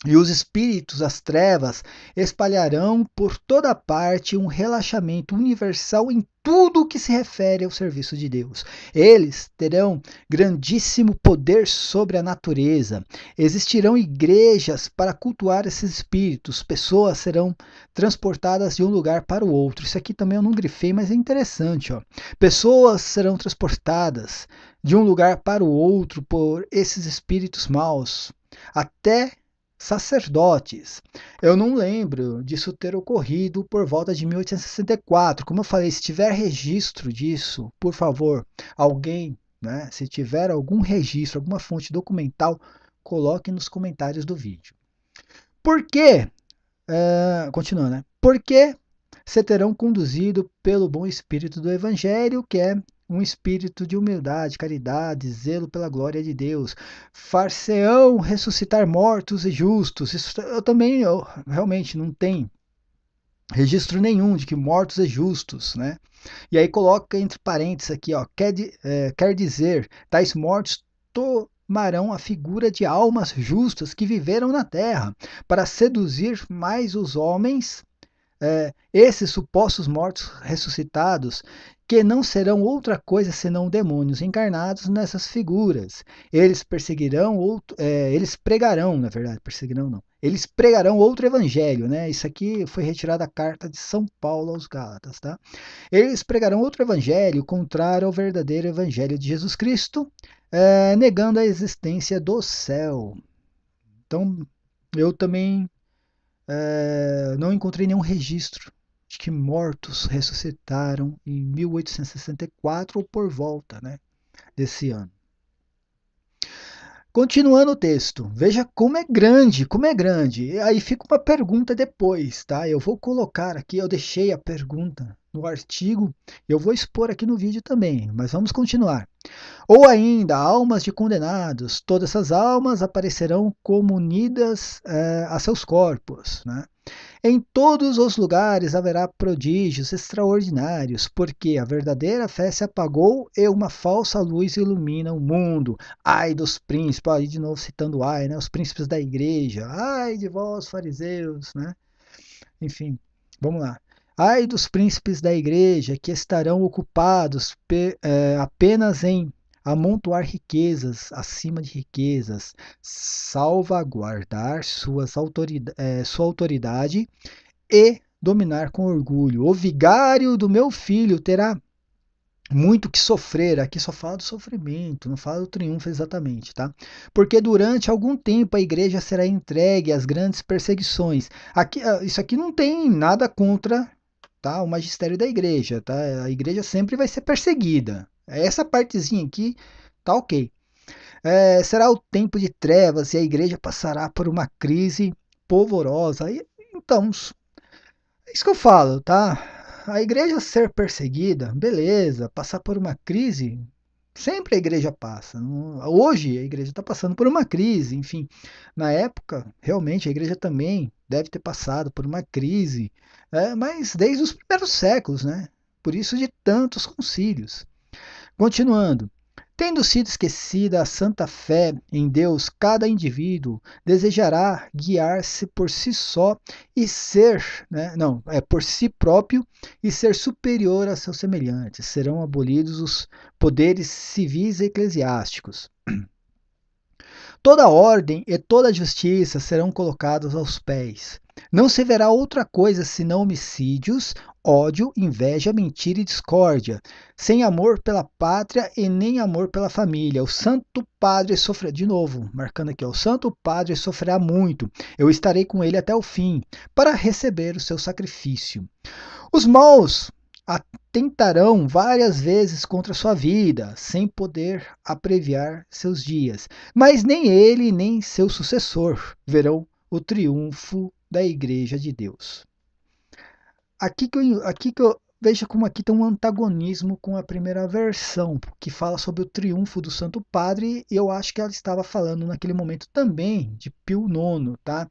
E os espíritos das trevas espalharão por toda parte um relaxamento universal em tudo o que se refere ao serviço de Deus. Eles terão grandíssimo poder sobre a natureza. Existirão igrejas para cultuar esses espíritos. Pessoas serão transportadas de um lugar para o outro. Isso aqui também eu não grifei, mas é interessante. Ó. Pessoas serão transportadas de um lugar para o outro por esses espíritos maus. Até sacerdotes. Eu não lembro disso ter ocorrido por volta de 1864. Como eu falei, se tiver registro disso, por favor, alguém, né, se tiver algum registro, alguma fonte documental, coloque nos comentários do vídeo. Por quê? Continuando, né? Porque serão conduzidos pelo bom espírito do Evangelho, que é um espírito de humildade, caridade, zelo pela glória de Deus. Far-se-ão ressuscitar mortos e justos. Isso eu realmente não tem registro nenhum de que mortos e justos, né? E aí coloca entre parênteses aqui, ó, quer dizer, tais mortos tomarão a figura de almas justas que viveram na terra, para seduzir mais os homens, esses supostos mortos ressuscitados, que não serão outra coisa senão demônios encarnados nessas figuras. Eles eles pregarão, na verdade, perseguirão não. Eles pregarão outro evangelho, né? Isso aqui foi retirado da carta de São Paulo aos Gálatas, tá? Eles pregarão outro evangelho contrário ao verdadeiro evangelho de Jesus Cristo, negando a existência do céu. Então, eu também não encontrei nenhum registro de que mortos ressuscitaram em 1864 ou por volta, né, desse ano. Continuando o texto, veja como é grande, como é grande. E aí fica uma pergunta depois, tá? Eu vou colocar aqui, eu deixei a pergunta no artigo, eu vou expor aqui no vídeo também, mas vamos continuar. Ou ainda, almas de condenados, todas essas almas aparecerão como unidas a seus corpos, né? Em todos os lugares haverá prodígios extraordinários, porque a verdadeira fé se apagou e uma falsa luz ilumina o mundo. Ai dos príncipes, aí de novo citando ai, né? Os príncipes da igreja. Ai de vós, fariseus, né? Enfim, vamos lá. Ai dos príncipes da igreja que estarão ocupados apenas em amontoar riquezas acima de riquezas, salvaguardar sua autoridade e dominar com orgulho. O vigário do meu filho terá muito que sofrer. Aqui só fala do sofrimento, não fala do triunfo exatamente, tá? Porque durante algum tempo a igreja será entregue às grandes perseguições. Aqui, isso aqui não tem nada contra, tá, o magistério da igreja, tá? A igreja sempre vai ser perseguida. Essa partezinha aqui tá ok. Será o tempo de trevas e a igreja passará por uma crise polvorosa. Então, é isso que eu falo, tá? A igreja ser perseguida, beleza, passar por uma crise, sempre a igreja passa. Hoje a igreja está passando por uma crise, enfim. Na época, realmente a igreja também deve ter passado por uma crise, mas desde os primeiros séculos, né? Por isso de tantos concílios. Continuando. Tendo sido esquecida a santa fé em Deus, cada indivíduo desejará guiar-se por si só e ser, né, não, por si próprio e ser superior a seus semelhantes. Serão abolidos os poderes civis e eclesiásticos. Toda a ordem e toda a justiça serão colocados aos pés. Não se verá outra coisa senão homicídios, ódio, inveja, mentira e discórdia, sem amor pela pátria e nem amor pela família. O Santo Padre sofrerá, de novo, marcando aqui, ó, o Santo Padre sofrerá muito. Eu estarei com ele até o fim, para receber o seu sacrifício. Os maus atentarão várias vezes contra sua vida, sem poder abreviar seus dias. Mas nem ele, nem seu sucessor verão o triunfo da Igreja de Deus. Aqui que eu vejo como aqui tem um antagonismo com a primeira versão, que fala sobre o triunfo do Santo Padre, e eu acho que ela estava falando naquele momento também de Pio IX, tá?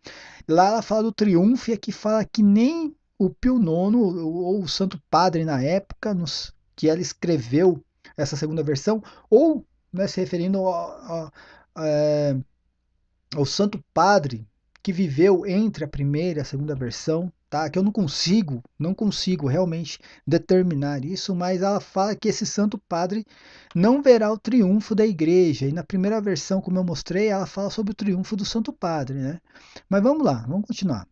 Lá ela fala do triunfo e aqui fala que nem o Pio IX, ou o Santo Padre na época, que ela escreveu essa segunda versão, ou, né, se referindo ao Santo Padre que viveu entre a primeira e a segunda versão, tá? Que eu não consigo realmente determinar isso, mas ela fala que esse Santo Padre não verá o triunfo da igreja. E na primeira versão, como eu mostrei, ela fala sobre o triunfo do Santo Padre, né? Mas vamos lá, vamos continuar.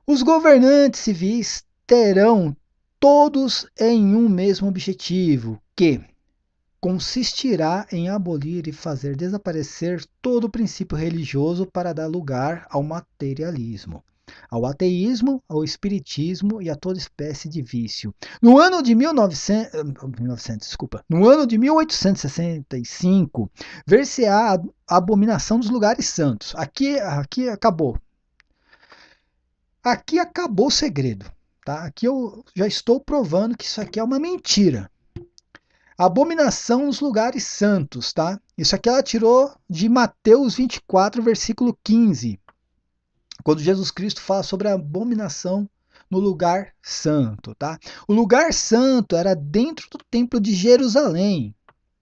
Os governantes civis terão todos em um mesmo objetivo, que consistirá em abolir e fazer desaparecer todo o princípio religioso para dar lugar ao materialismo, ao ateísmo, ao espiritismo e a toda espécie de vício. No ano de 1865, ver-se-á a abominação dos lugares santos. Aqui acabou. Aqui acabou o segredo. Tá? Aqui eu já estou provando que isso aqui é uma mentira. Abominação nos lugares santos, tá? Isso aqui ela tirou de Mateus 24, versículo 15, quando Jesus Cristo fala sobre a abominação no lugar santo, tá? O lugar santo era dentro do templo de Jerusalém,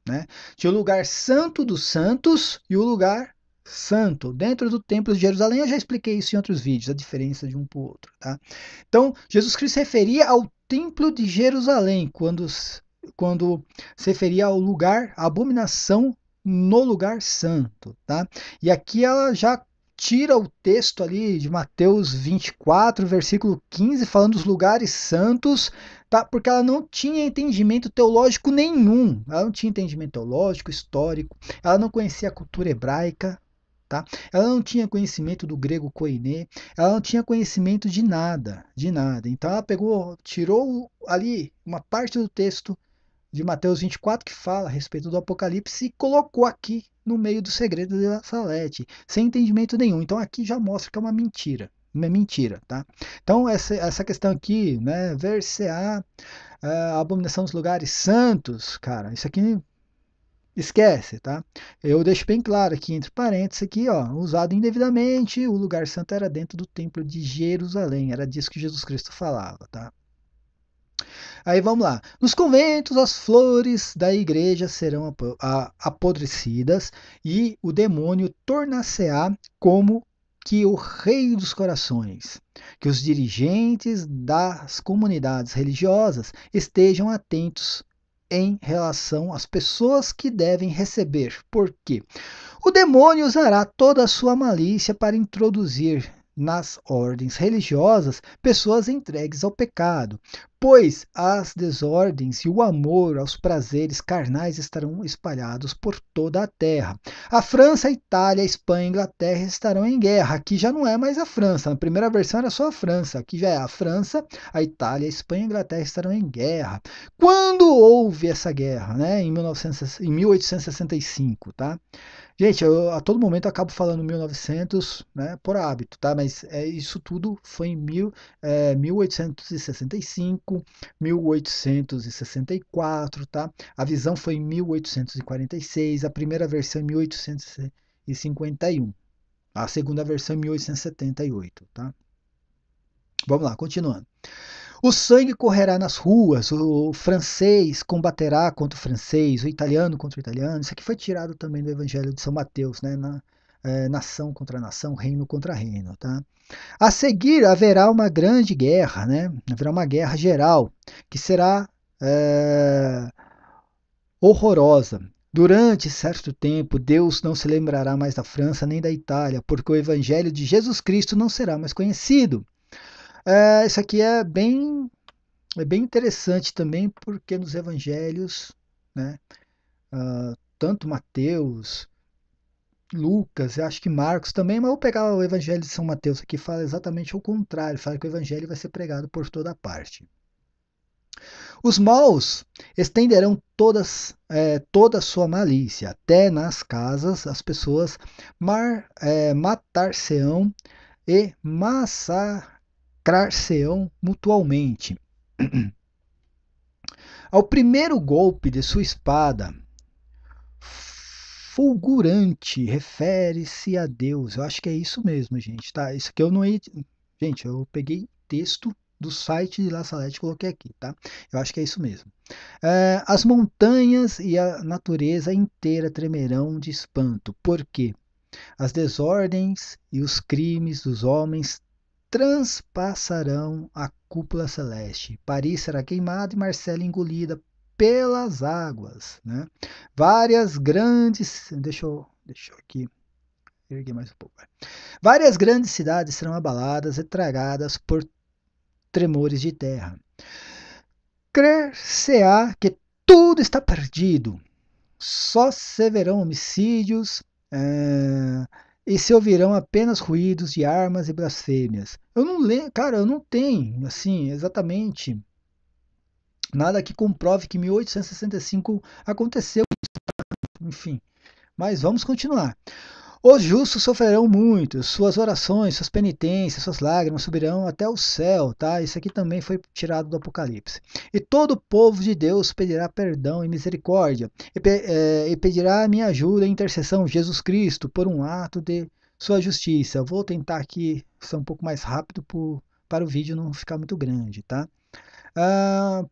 né? Tinha o lugar santo dos santos e o lugar santo dentro do templo de Jerusalém. Eu já expliquei isso em outros vídeos, a diferença de um para o outro, tá? Então, Jesus Cristo se referia ao templo de Jerusalém, quando se referia ao lugar, a abominação no lugar santo, tá? E aqui ela já tira o texto ali de Mateus 24, versículo 15, falando dos lugares santos, tá? Porque ela não tinha entendimento teológico nenhum. Ela não tinha entendimento teológico, histórico, ela não conhecia a cultura hebraica, tá? Ela não tinha conhecimento do grego koiné, ela não tinha conhecimento de nada, de nada. Então ela tirou ali uma parte do texto de Mateus 24 que fala a respeito do Apocalipse e colocou aqui no meio do segredo de La Salete, sem entendimento nenhum. Então aqui já mostra que é uma mentira. Uma mentira, tá? Então essa questão aqui, né, ver-se-á a abominação dos lugares santos, cara, isso aqui esquece, tá? Eu deixo bem claro aqui entre parênteses aqui, ó, usado indevidamente, o lugar santo era dentro do templo de Jerusalém, era disso que Jesus Cristo falava, tá? Aí vamos lá. Nos conventos, as flores da igreja serão apodrecidas e o demônio tornar-se-á como que o rei dos corações. Que os dirigentes das comunidades religiosas estejam atentos em relação às pessoas que devem receber. Por quê? O demônio usará toda a sua malícia para introduzir nas ordens religiosas pessoas entregues ao pecado, pois as desordens e o amor aos prazeres carnais estarão espalhados por toda a terra. A França, a Itália, a Espanha e a Inglaterra estarão em guerra. Aqui já não é mais a França. Na primeira versão era só a França. Aqui já é a França, a Itália, a Espanha e a Inglaterra estarão em guerra. Quando houve essa guerra, né? Em 1865, tá? Gente, eu a todo momento acabo falando 1900, né, por hábito, tá? Mas isso tudo foi em 1865, 1864, tá? A visão foi em 1846, a primeira versão em 1851, a segunda versão em 1878, tá? Vamos lá, continuando. O sangue correrá nas ruas, o francês combaterá contra o francês, o italiano contra o italiano. Isso aqui foi tirado também do Evangelho de São Mateus, né? Nação contra nação, reino contra reino. Tá? A seguir haverá uma grande guerra, né? Haverá uma guerra geral, que será horrorosa. Durante certo tempo, Deus não se lembrará mais da França nem da Itália, porque o evangelho de Jesus Cristo não será mais conhecido. Isso aqui é bem interessante também, porque nos evangelhos, né, tanto Mateus, Lucas, eu acho que Marcos também, mas vou pegar o evangelho de São Mateus aqui, fala exatamente o contrário, fala que o evangelho vai ser pregado por toda parte. Os maus estenderão toda a sua malícia, até nas casas as pessoas matar-se-ão e massacrar-se-ão mutualmente. Ao primeiro golpe de sua espada, fulgurante, refere-se a Deus. Eu acho que é isso mesmo, gente. Tá? Isso aqui eu não. Gente, eu peguei texto do site de La Salette e coloquei aqui, tá? Eu acho que é isso mesmo. As montanhas e a natureza inteira tremerão de espanto, porque as desordens e os crimes dos homens transpassarão a cúpula celeste. Paris será queimada e Marselha engolida pelas águas, né? Várias grandes, deixa eu aqui erguer mais um pouco. Várias grandes cidades serão abaladas e tragadas por tremores de terra. Crer-se-á que tudo está perdido. Só se verão homicídios e se ouvirão apenas ruídos de armas e blasfêmias. Eu não lembro, cara, eu não tenho, assim, exatamente nada que comprove que em 1865 aconteceu, enfim. Mas vamos continuar. Os justos sofrerão muito, suas orações, suas penitências, suas lágrimas subirão até o céu, tá? Isso aqui também foi tirado do Apocalipse. E todo o povo de Deus pedirá perdão e misericórdia, e pedirá minha ajuda e intercessão, Jesus Cristo, por um ato de sua justiça. Eu vou tentar aqui ser um pouco mais rápido para o vídeo não ficar muito grande, tá?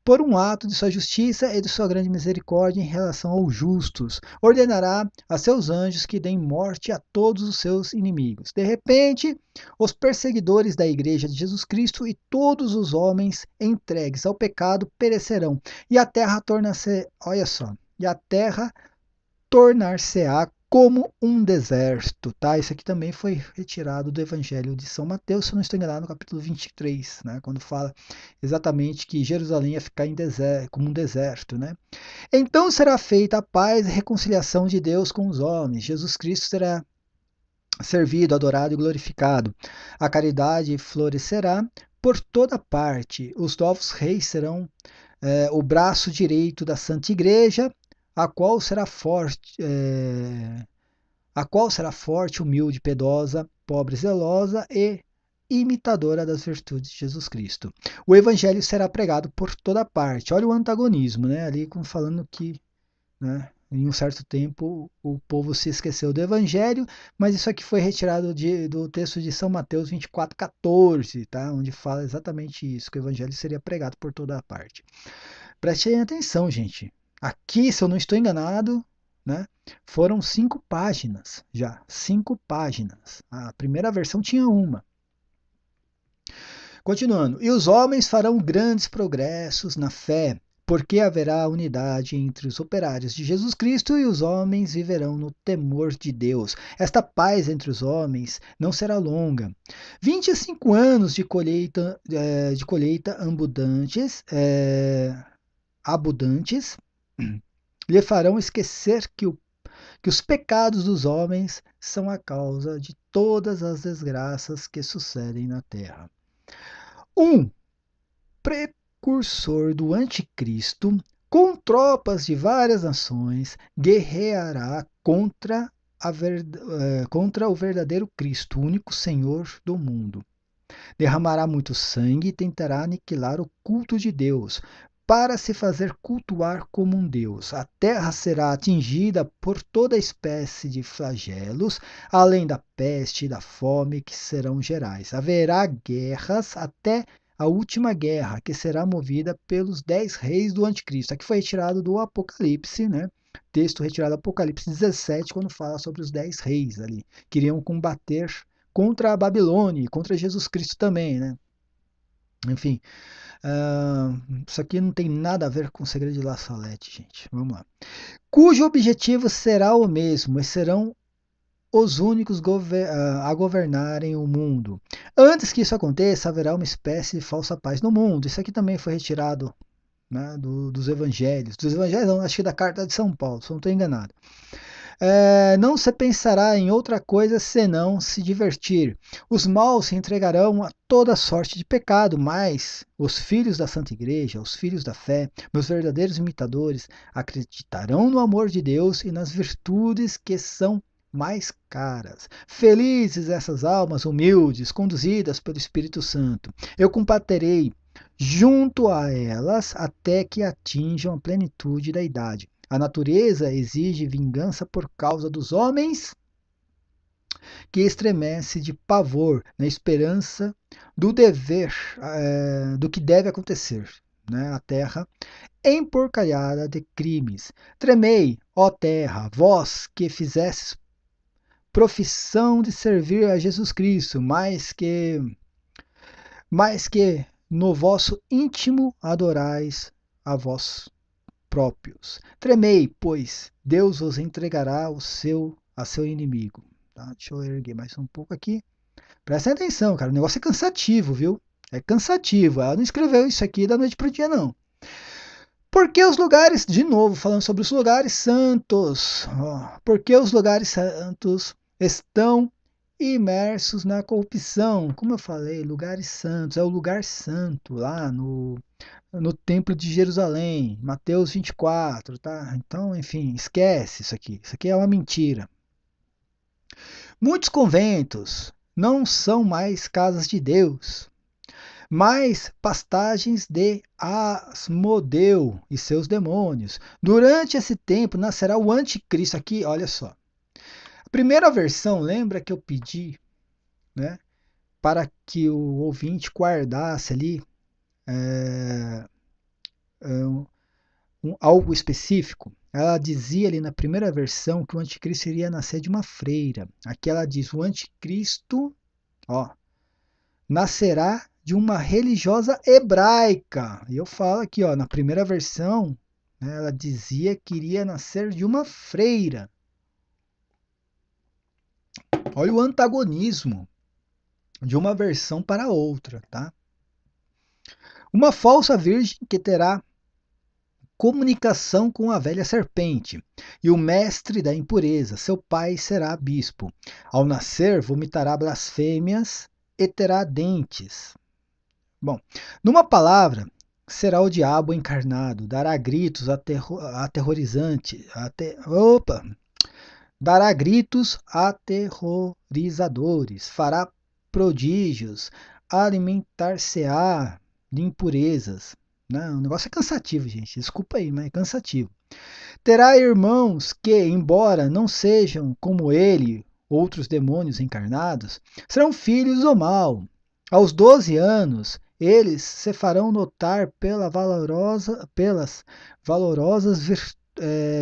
Por um ato de sua justiça e de sua grande misericórdia em relação aos justos, ordenará a seus anjos que deem morte a todos os seus inimigos. De repente, os perseguidores da igreja de Jesus Cristo e todos os homens entregues ao pecado perecerão, e a terra torna-se, olha só, e a terra tornar-se-á como um deserto, tá? Isso aqui também foi retirado do Evangelho de São Mateus, se eu não estou enganado, no capítulo 23, né? Quando fala exatamente que Jerusalém ia ficar como um deserto, né? Então será feita a paz e reconciliação de Deus com os homens. Jesus Cristo será servido, adorado e glorificado. A caridade florescerá por toda parte. Os novos reis serão o braço direito da Santa Igreja, a qual será forte, humilde, piedosa, pobre, zelosa e imitadora das virtudes de Jesus Cristo. O evangelho será pregado por toda parte. Olha o antagonismo, né? Ali falando que, né, em um certo tempo o povo se esqueceu do evangelho, mas isso aqui foi retirado do texto de São Mateus 24:14, tá? Onde fala exatamente isso, que o evangelho seria pregado por toda a parte. Prestem atenção, gente. Aqui, se eu não estou enganado, né, foram 5 páginas já. 5 páginas. A primeira versão tinha uma. Continuando. E os homens farão grandes progressos na fé, porque haverá unidade entre os operários de Jesus Cristo e os homens viverão no temor de Deus. Esta paz entre os homens não será longa. 25 anos de colheita abundantes lhe farão esquecer que os pecados dos homens são a causa de todas as desgraças que sucedem na terra. Um precursor do anticristo, com tropas de várias nações, guerreará contra o verdadeiro Cristo, o único Senhor do mundo. Derramará muito sangue e tentará aniquilar o culto de Deus, para se fazer cultuar como um Deus. A terra será atingida por toda espécie de flagelos, além da peste e da fome que serão gerais. Haverá guerras até a última guerra, que será movida pelos 10 reis do anticristo. Aqui foi retirado do Apocalipse, né? Texto retirado do Apocalipse 17, quando fala sobre os 10 reis ali, que iriam combater contra a Babilônia, contra Jesus Cristo também, né? Enfim, ah, isso aqui não tem nada a ver com o Segredo de La Salette, gente. Vamos lá. Cujo objetivo será o mesmo, e serão os únicos a governarem o mundo. Antes que isso aconteça, haverá uma espécie de falsa paz no mundo. Isso aqui também foi retirado, né, dos evangelhos. Dos evangelhos, não, acho que da carta de São Paulo, se não estou enganado. Não se pensará em outra coisa senão se divertir. Os maus se entregarão a toda sorte de pecado, mas os filhos da Santa Igreja, os filhos da fé, meus verdadeiros imitadores, acreditarão no amor de Deus e nas virtudes que são mais caras. Felizes essas almas humildes, conduzidas pelo Espírito Santo. Eu combaterei junto a elas até que atinjam a plenitude da idade. A natureza exige vingança por causa dos homens que estremece de pavor na esperança do dever, do que deve acontecer. Né? A terra emporcalhada de crimes. Tremei, ó terra, vós que fizestes profissão de servir a Jesus Cristo, mais que no vosso íntimo adorais a vós próprios. Tremei, pois Deus vos entregará a seu inimigo. Tá? Deixa eu erguer mais um pouco aqui. Presta atenção, cara. O negócio é cansativo, viu? É cansativo. Ela não escreveu isso aqui da noite pro dia, não. Porque os lugares, de novo, falando sobre os lugares santos, porque os lugares santos estão imersos na corrupção. Como eu falei, lugares santos, é o lugar santo lá no Templo de Jerusalém, Mateus 24, tá? Então, enfim, esquece isso aqui. Isso aqui é uma mentira. Muitos conventos não são mais casas de Deus, mas pastagens de Asmodeu e seus demônios. Durante esse tempo nascerá o anticristo. Aqui, olha só. A primeira versão, lembra que eu pedi, né, para que o ouvinte guardasse ali é, algo específico. Ela dizia ali na primeira versão que o anticristo iria nascer de uma freira. Aqui ela diz: o anticristo, ó, nascerá de uma religiosa hebraica. E eu falo aqui, ó, na primeira versão, né, ela dizia que iria nascer de uma freira. Olha o antagonismo de uma versão para outra, tá? Uma falsa virgem que terá comunicação com a velha serpente, e o mestre da impureza, seu pai, será bispo. Ao nascer, vomitará blasfêmias e terá dentes. Bom, numa palavra, será o diabo encarnado, dará gritos aterrorizantes, dará gritos aterrorizadores, fará prodígios, alimentar-se-á de impurezas. Não, o negócio é cansativo, gente. Desculpa aí, mas é cansativo. Terá irmãos que, embora não sejam como ele, outros demônios encarnados, serão filhos do mal. Aos 12 anos, eles se farão notar pelas valorosas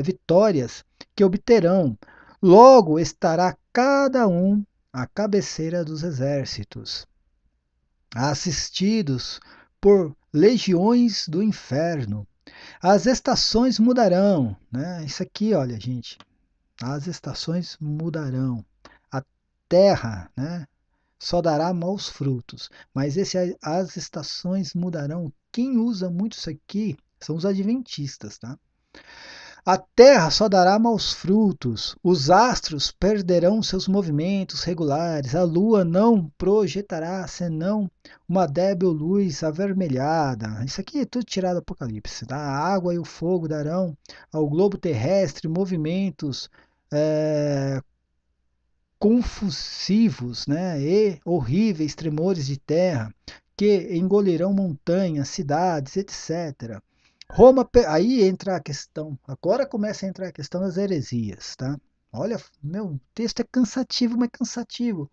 vitórias que obterão. Logo estará cada um à cabeceira dos exércitos, assistidos por legiões do inferno. As estações mudarão, né? Isso aqui, olha, gente, as estações mudarão. A terra, né, só dará maus frutos, mas as estações mudarão. Quem usa muito isso aqui são os adventistas, tá? A terra só dará maus frutos, os astros perderão seus movimentos regulares, a lua não projetará senão uma débil luz avermelhada. Isso aqui é tudo tirado do Apocalipse. Tá? A água e o fogo darão ao globo terrestre movimentos confusivos, né, e horríveis tremores de terra que engolirão montanhas, cidades, etc. Roma, aí entra a questão, agora começa a entrar a questão das heresias, tá? Olha, meu texto é cansativo, mas cansativo.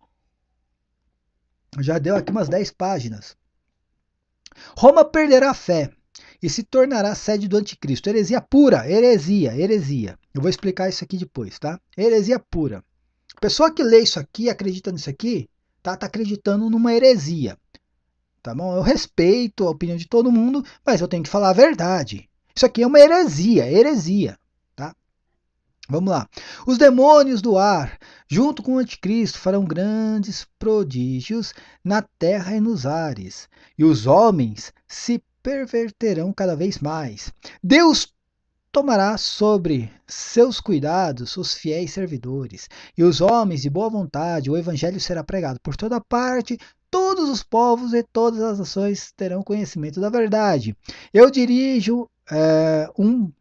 Já deu aqui umas 10 páginas. Roma perderá a fé e se tornará sede do anticristo. Heresia pura, heresia. Eu vou explicar isso aqui depois, tá? Heresia pura. A pessoa que lê isso aqui, acredita nisso aqui, tá acreditando numa heresia. tá bom? Eu respeito a opinião de todo mundo, mas eu tenho que falar a verdade. Isso aqui é uma heresia, tá? Vamos lá. Os demônios do ar, junto com o anticristo, farão grandes prodígios na terra e nos ares, e os homens se perverterão cada vez mais. Deus tomará sobre seus cuidados os fiéis servidores, e os homens de boa vontade. O evangelho será pregado por toda parte, todos os povos e todas as nações terão conhecimento da verdade. Eu dirijo um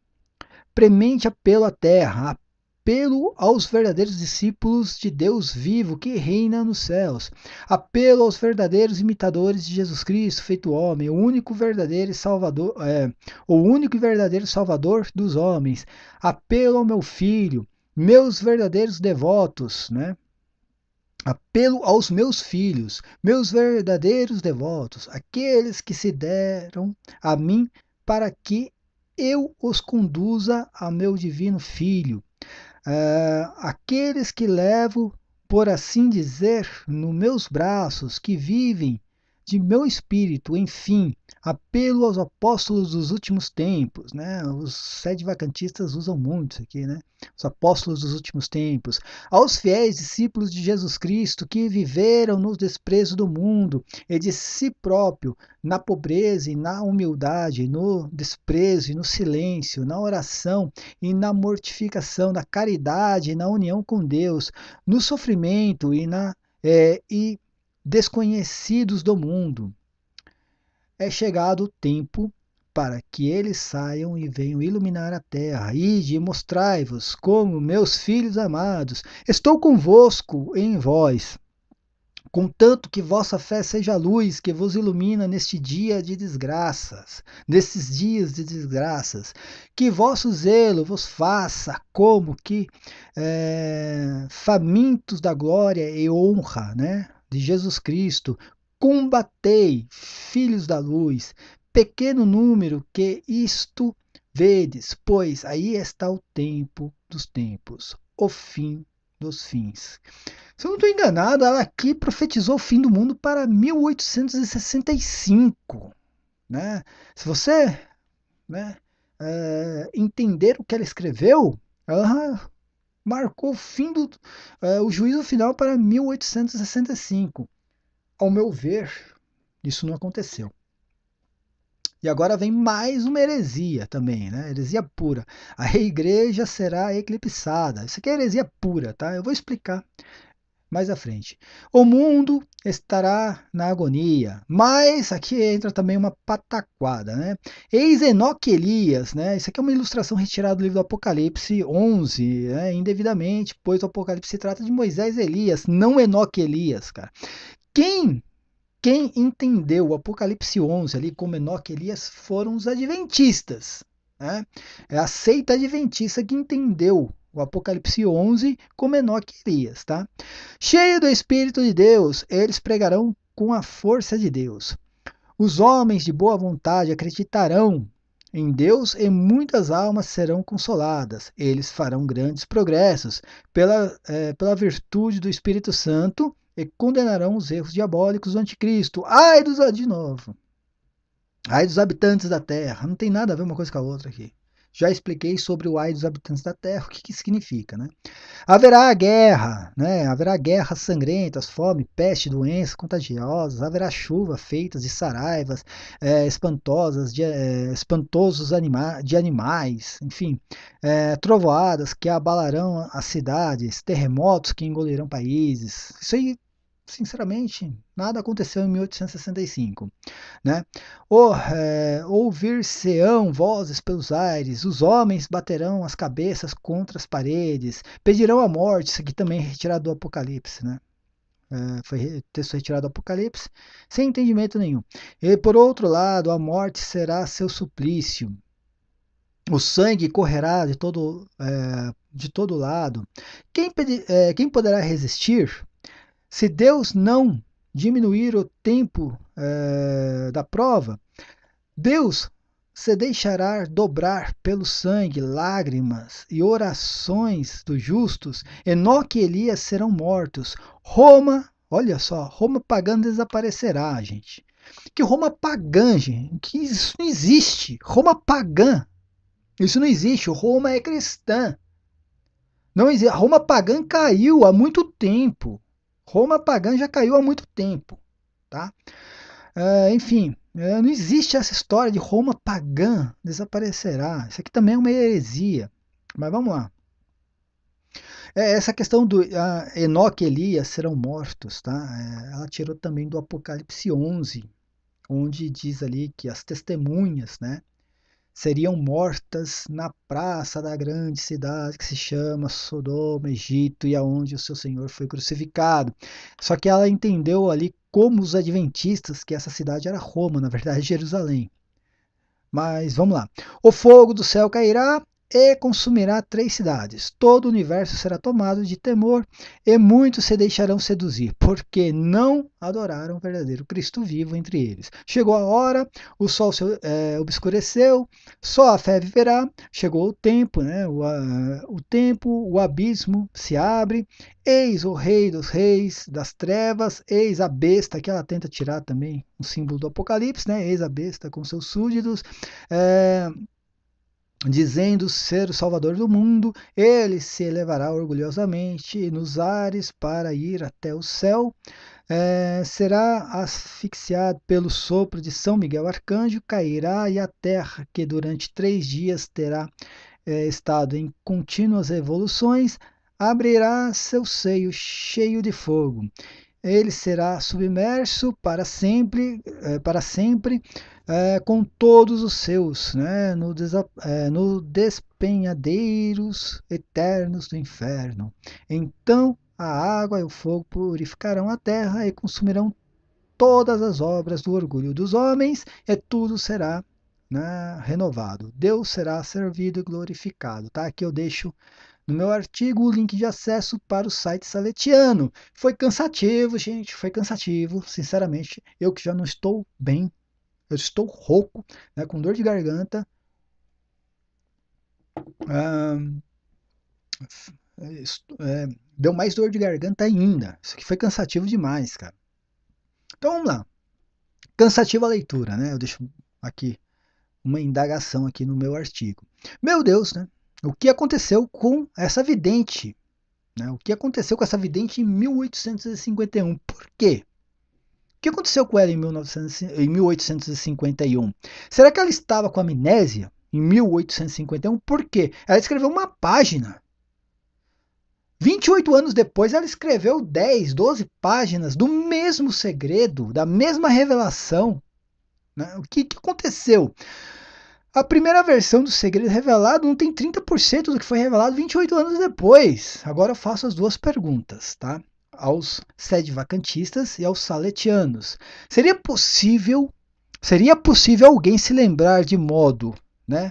premente apelo à terra, apelo aos verdadeiros discípulos de Deus vivo que reina nos céus, apelo aos verdadeiros imitadores de Jesus Cristo, feito homem, o único e verdadeiro Salvador dos homens, apelo ao meu filho, meus verdadeiros devotos, né? Apelo aos meus filhos, meus verdadeiros devotos, aqueles que se deram a mim para que eu os conduza a meu divino Filho, aqueles que levo, por assim dizer, nos meus braços, que vivem de meu espírito, enfim, apelo aos apóstolos dos últimos tempos, né? Os sedevacantistas usam muito isso aqui, né? Os apóstolos dos últimos tempos, aos fiéis discípulos de Jesus Cristo que viveram no desprezo do mundo e de si próprio, na pobreza e na humildade, no desprezo e no silêncio, na oração e na mortificação, na caridade e na união com Deus, no sofrimento e desconhecidos do mundo. É chegado o tempo para que eles saiam e venham iluminar a terra. Ide e mostrai-vos como meus filhos amados. Estou convosco em vós, contanto que vossa fé seja a luz que vos ilumina neste dia de desgraças, nesses dias de desgraças, que vosso zelo vos faça como que famintos da glória e honra, né, de Jesus Cristo. Combatei, filhos da luz, pequeno número que isto vedes, pois aí está o tempo dos tempos, o fim dos fins. Se eu não estou enganado, ela aqui profetizou o fim do mundo para 1865. Né? Se você, né, entender o que ela escreveu, ela marcou o juízo final para 1865. Ao meu ver, isso não aconteceu. E agora vem mais uma heresia também, né? Heresia pura. A igreja será eclipsada. Isso aqui é heresia pura, tá? Eu vou explicar mais à frente. O mundo estará na agonia, mas aqui entra também uma pataquada, né? Eis Enoque e Elias, né? Isso aqui é uma ilustração retirada do livro do Apocalipse 11, né? Indevidamente, pois o Apocalipse se trata de Moisés e Elias, não Enoque e Elias, cara. Quem entendeu o Apocalipse 11 ali como Enoque e Elias foram os adventistas, né? É a seita adventista que entendeu o Apocalipse 11 como Enoque e Elias, tá? Cheio do Espírito de Deus, eles pregarão com a força de Deus. Os homens de boa vontade acreditarão em Deus e muitas almas serão consoladas. Eles farão grandes progressos pela virtude do Espírito Santo e condenarão os erros diabólicos do anticristo. Ai dos habitantes da terra. Não tem nada a ver uma coisa com a outra aqui. Já expliquei sobre o ai dos habitantes da terra, o que significa, né? Haverá guerra, né? Haverá guerras sangrentas, fome, peste, doenças contagiosas, haverá chuva feitas de saraivas espantosas, espantosos de animais, enfim, trovoadas que abalarão as cidades, terremotos que engolirão países. Isso aí, sinceramente, nada aconteceu em 1865, né? Ouvir-se-ão vozes pelos ares, os homens baterão as cabeças contra as paredes, pedirão a morte. Isso aqui também é retirado do Apocalipse, né? Foi texto retirado do Apocalipse, sem entendimento nenhum. E por outro lado, a morte será seu suplício. O sangue correrá de todo lado. Quem poderá resistir? Se Deus não diminuir o tempo da prova, Deus se deixará dobrar pelo sangue, lágrimas e orações dos justos. Enoque e Elias serão mortos. Roma, olha só, Roma pagã desaparecerá, gente. Que Roma pagã, gente, que isso não existe. Roma pagã, isso não existe. Roma é cristã. Não existe. Roma pagã caiu há muito tempo. Roma pagã já caiu há muito tempo, tá? Enfim, não existe essa história de Roma pagã desaparecerá. Isso aqui também é uma heresia. Mas vamos lá. Essa questão do Enoque e Elias serão mortos, tá? Ela tirou também do Apocalipse 11, onde diz ali que as testemunhas, né, seriam mortas na praça da grande cidade que se chama Sodoma, Egito, e aonde o seu Senhor foi crucificado. Só que ela entendeu ali como os adventistas que essa cidade era Roma, na verdade Jerusalém. Mas vamos lá. O fogo do céu cairá e consumirá 3 cidades. Todo o universo será tomado de temor e muitos se deixarão seduzir, porque não adoraram o verdadeiro Cristo vivo entre eles. Chegou a hora, o sol se obscureceu, só a fé viverá. Chegou o tempo, né? O tempo, o abismo se abre. Eis o rei dos reis das trevas, eis a besta, que ela tenta tirar também um símbolo do Apocalipse, né? Eis a besta com seus súditos, é, dizendo ser o Salvador do mundo. Ele se elevará orgulhosamente nos ares para ir até o céu. Será asfixiado pelo sopro de São Miguel Arcanjo, cairá, e a terra, que durante 3 dias terá estado em contínuas evoluções, abrirá seu seio cheio de fogo. Ele será submerso para sempre, com todos os seus, né, no despenhadeiros eternos do inferno. Então a água e o fogo purificarão a terra e consumirão todas as obras do orgulho dos homens, e tudo será, né, renovado. Deus será servido e glorificado. Tá? Aqui eu deixo no meu artigo o link de acesso para o site saletiano. Foi cansativo, gente, foi cansativo, sinceramente. Eu que já não estou bem, eu estou rouco, né, com dor de garganta. Ah, deu mais dor de garganta ainda. Isso aqui foi cansativo demais, cara. Então vamos lá. Cansativa a leitura, né? Eu deixo aqui uma indagação aqui no meu artigo. Meu Deus, né? O que aconteceu com essa vidente? Né? O que aconteceu com essa vidente em 1851? Por quê? O que aconteceu com ela em 1851? Será que ela estava com amnésia em 1851? Por quê? Ela escreveu uma página. 28 anos depois, ela escreveu 10, 12 páginas do mesmo segredo, da mesma revelação. Né? O que aconteceu? A primeira versão do segredo revelado não tem 30% do que foi revelado 28 anos depois. Agora eu faço as duas perguntas, tá? Aos sedevacantistas e aos saletianos. Seria possível alguém se lembrar de modo, né,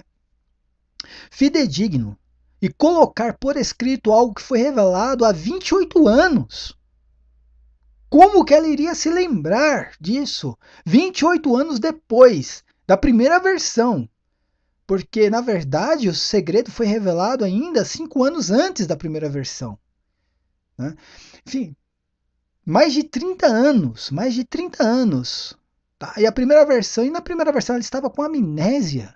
fidedigno e colocar por escrito algo que foi revelado há 28 anos? Como que ela iria se lembrar disso 28 anos depois da primeira versão? Porque, na verdade, o segredo foi revelado ainda 5 anos antes da primeira versão. Né? Enfim, mais de 30 anos. Tá? E na primeira versão ela estava com amnésia.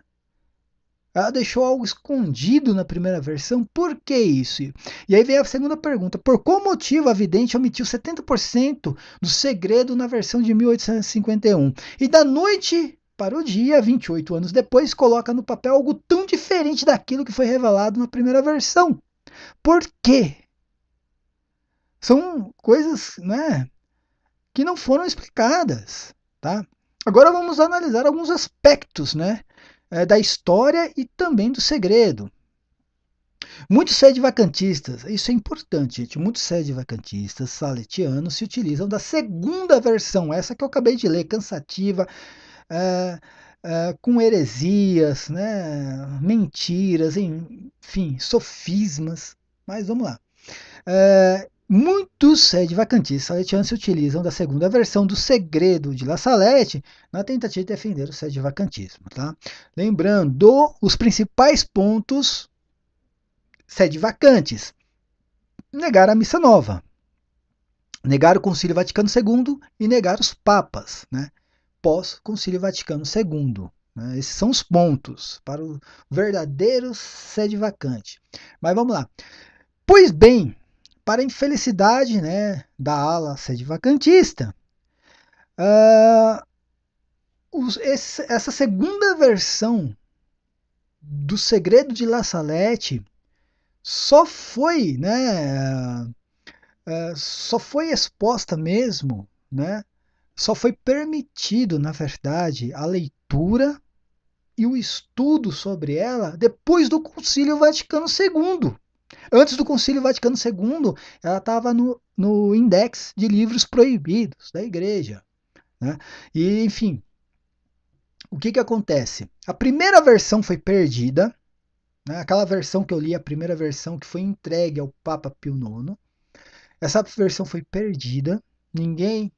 Ela deixou algo escondido na primeira versão. Por que isso? E aí vem a segunda pergunta. Por qual motivo a vidente omitiu 70% do segredo na versão de 1851? E da noite para o dia, 28 anos depois, coloca no papel algo tão diferente daquilo que foi revelado na primeira versão. Por quê? São coisas, né, que não foram explicadas. Tá? Agora vamos analisar alguns aspectos, né, da história e também do segredo. Muitos sedevacantistas, isso é importante, gente, muitos sedevacantistas saletianos se utilizam da segunda versão, essa que eu acabei de ler, cansativa, com heresias, né, mentiras, enfim, sofismas. Mas vamos lá. Muitos sedevacantistas saletianos se utilizam da segunda versão do segredo de La Salette na tentativa de defender o sedevacantismo. Tá? Lembrando os principais pontos sedevacantes: negar a missa nova, negar o Concílio Vaticano II e negar os papas, né? pós-Concílio Vaticano II. Né? Esses são os pontos para o verdadeiro sede vacante. Mas vamos lá. Pois bem, para a infelicidade, né, da ala sede vacantista, essa segunda versão do Segredo de La Salette só foi, né, só foi exposta mesmo, né, só foi permitido, na verdade, a leitura e o estudo sobre ela depois do Concílio Vaticano II. Antes do Concílio Vaticano II, ela estava no index de livros proibidos da Igreja. Né? E, enfim, o que acontece? A primeira versão foi perdida, né? Aquela versão que eu li, a primeira versão que foi entregue ao Papa Pio IX. Essa versão foi perdida, ninguém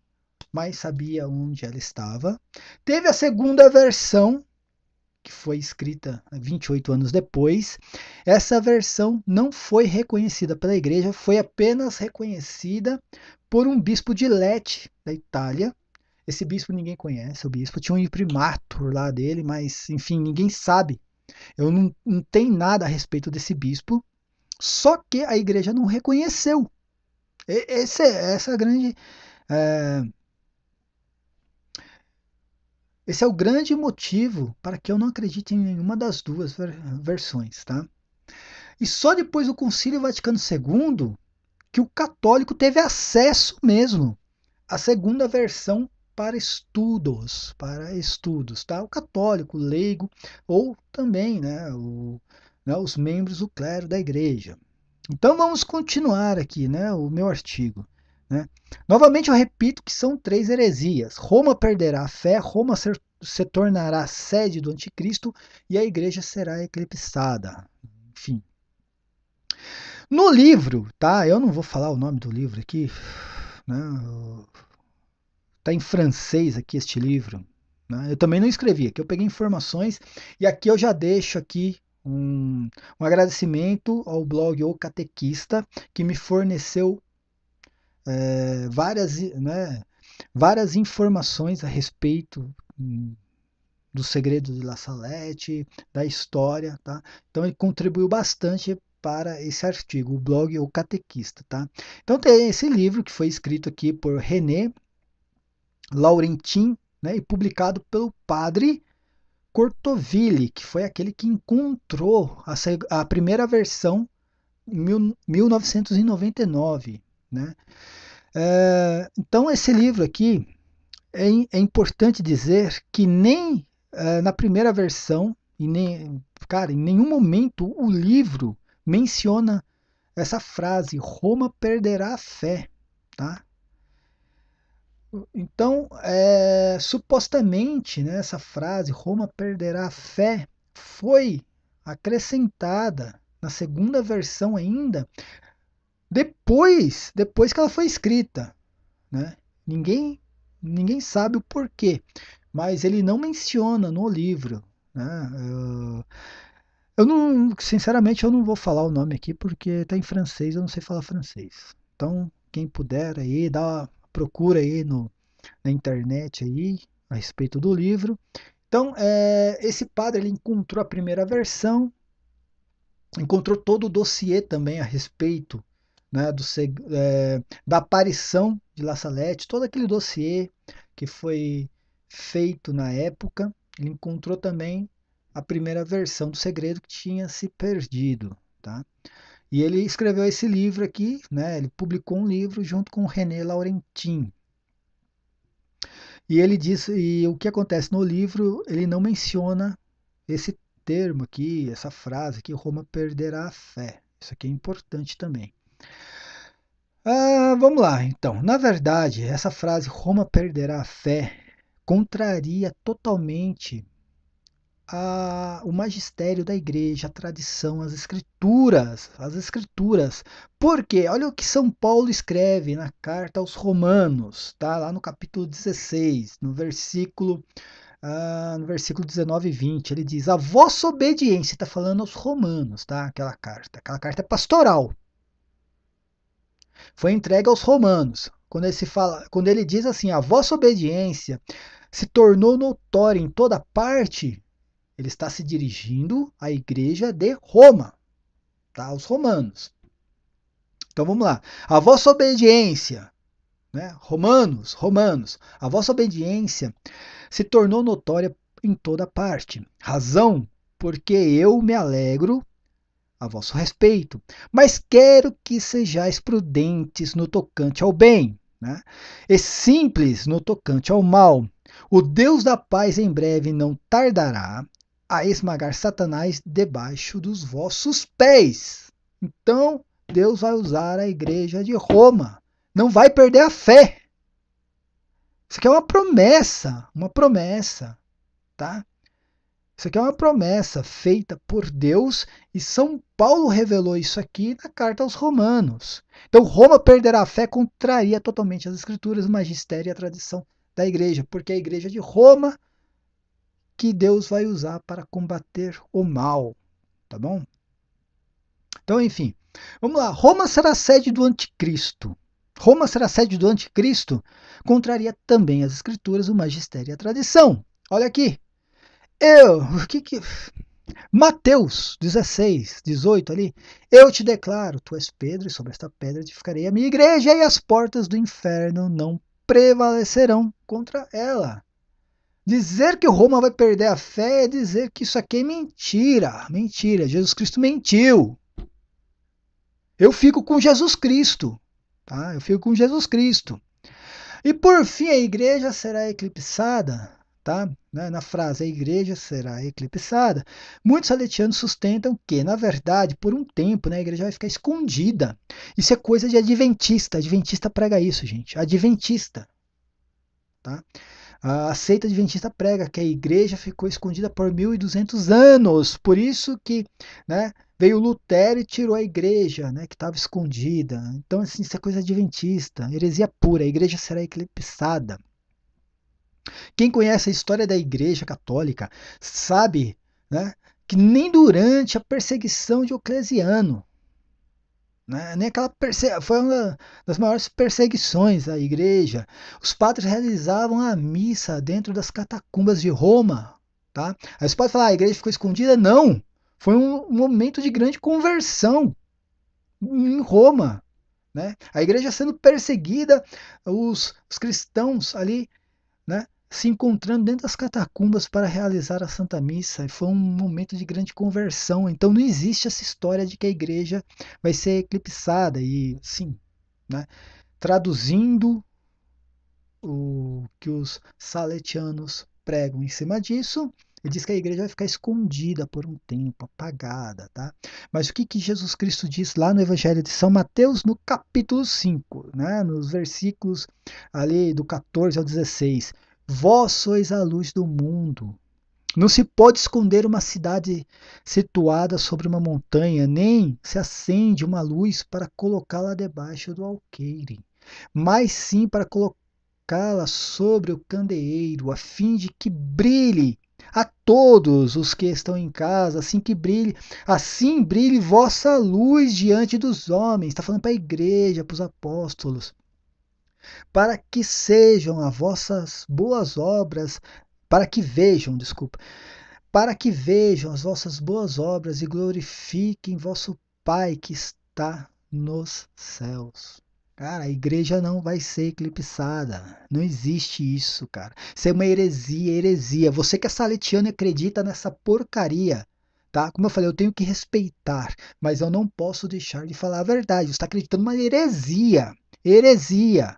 mais sabia onde ela estava. Teve a segunda versão, que foi escrita 28 anos depois. Essa versão não foi reconhecida pela Igreja, foi apenas reconhecida por um bispo de Lecce, da Itália. Esse bispo ninguém conhece, o bispo tinha um imprimatur lá dele, mas enfim, ninguém sabe. Eu não tenho nada a respeito desse bispo, só que a Igreja não reconheceu. Essa é a grande... Esse é o grande motivo para que eu não acredite em nenhuma das duas versões, tá? E só depois do Concílio Vaticano II que o católico teve acesso mesmo à segunda versão para estudos, tá? O católico, o leigo, ou também, né, os membros do clero da igreja. Então vamos continuar aqui, né, o meu artigo. Né? Novamente eu repito que são 3 heresias. Roma perderá a fé, Roma se tornará sede do anticristo e a igreja será eclipsada. Enfim. No livro, tá? Eu não vou falar o nome do livro aqui, né? Tá em francês aqui este livro. Né? Eu também não escrevi, aqui eu peguei informações e aqui eu já deixo aqui um agradecimento ao blog O Catequista, que me forneceu várias informações a respeito do segredo de La Salette, da história, tá? Então ele contribuiu bastante para esse artigo, o blog O Catequista, tá? Então tem esse livro que foi escrito aqui por René Laurentin, né, e publicado pelo padre Cortoville, que foi aquele que encontrou a primeira versão em 1999, né? Então esse livro aqui é importante dizer que nem na primeira versão e nem, cara, em nenhum momento o livro menciona essa frase: Roma perderá a fé, tá? Então, supostamente, né, essa frase, Roma perderá a fé, foi acrescentada na segunda versão ainda, depois que ela foi escrita. Né? Ninguém sabe o porquê, mas ele não menciona no livro. Né? Eu não, sinceramente, eu não vou falar o nome aqui porque está em francês, eu não sei falar francês. Então, quem puder aí, dá uma procura aí na internet aí a respeito do livro. Então, esse padre ele encontrou a primeira versão, encontrou todo o dossiê também a respeito, né, da aparição de La Salette, todo aquele dossiê que foi feito na época. Ele encontrou também a primeira versão do segredo que tinha se perdido. Tá? E ele escreveu esse livro aqui, né, ele publicou um livro junto com René Laurentin. E ele diz, e o que acontece no livro, ele não menciona esse termo aqui, essa frase que Roma perderá a fé. Isso aqui é importante também. Vamos lá, então. Na verdade, essa frase Roma perderá a fé contraria totalmente o magistério da igreja, a tradição, as escrituras. Porque olha o que São Paulo escreve na carta aos Romanos, tá? Lá no capítulo 16, no versículo 19 e 20, ele diz: a vossa obediência, está falando aos romanos, tá? Aquela carta é pastoral, foi entregue aos romanos. Quando ele diz assim: a vossa obediência se tornou notória em toda parte, ele está se dirigindo à igreja de Roma, tá? Aos romanos. Então vamos lá. A vossa obediência, né? Romanos, a vossa obediência se tornou notória em toda parte. Razão, porque eu me alegro a vosso respeito, mas quero que sejais prudentes no tocante ao bem, né? E simples no tocante ao mal. O Deus da paz em breve não tardará a esmagar Satanás debaixo dos vossos pés. Então, Deus vai usar a igreja de Roma. Não vai perder a fé. Isso aqui é uma promessa, tá? Isso aqui é uma promessa feita por Deus e São Paulo revelou isso aqui na carta aos Romanos. Então, Roma perderá a fé contraria totalmente as escrituras, o magistério e a tradição da igreja, porque é a igreja de Roma que Deus vai usar para combater o mal, tá bom? Então, enfim, vamos lá. Roma será sede do anticristo. Roma será sede do anticristo, contraria também as escrituras, o magistério e a tradição. Olha aqui. O que Mateus 16, 18 ali. Eu te declaro, tu és Pedro, e sobre esta pedra edificarei a minha igreja, e as portas do inferno não prevalecerão contra ela. Dizer que Roma vai perder a fé é dizer que isso aqui é mentira. Mentira. Jesus Cristo mentiu. Eu fico com Jesus Cristo. Tá? Eu fico com Jesus Cristo. E por fim, a igreja será eclipsada. Tá? Na frase, a igreja será eclipsada. Muitos saletianos sustentam que, na verdade, por um tempo, né, a igreja vai ficar escondida. Isso é coisa de adventista. Adventista prega isso, gente. Adventista. Tá? A seita adventista prega que a igreja ficou escondida por 1200 anos. Por isso que, né, veio Lutero e tirou a igreja, né, que estava escondida. Então, assim, isso é coisa adventista, heresia pura. A igreja será eclipsada. Quem conhece a história da igreja católica sabe, né, que nem durante a perseguição de Diocleciano, né, nem aquela foi uma das maiores perseguições à igreja. Os padres realizavam a missa dentro das catacumbas de Roma. Tá? Aí você pode falar, a igreja ficou escondida? Não. Foi um momento de grande conversão em Roma. Né? A igreja sendo perseguida, os cristãos ali, né, se encontrando dentro das catacumbas para realizar a Santa Missa. E foi um momento de grande conversão. Então não existe essa história de que a igreja vai ser eclipsada. E sim, né, traduzindo o que os saletianos pregam em cima disso, ele diz que a igreja vai ficar escondida por um tempo, apagada, tá? Mas o que Jesus Cristo diz lá no Evangelho de São Mateus, no capítulo 5, né? Nos versículos ali do 14 ao 16. Vós sois a luz do mundo. Não se pode esconder uma cidade situada sobre uma montanha, nem se acende uma luz para colocá-la debaixo do alqueire, mas sim para colocá-la sobre o candeeiro, a fim de que brilhe a todos os que estão em casa, assim brilhe vossa luz diante dos homens. Está falando para a igreja, para os apóstolos, para que sejam as vossas boas obras, para que vejam, desculpa, para que vejam as vossas boas obras e glorifiquem vosso Pai que está nos céus. Cara, a igreja não vai ser eclipsada. Não existe isso, cara. Isso é uma heresia, heresia. Você que é saletiano e acredita nessa porcaria, tá? Como eu falei, eu tenho que respeitar, mas eu não posso deixar de falar a verdade. Você está acreditando numa heresia, heresia,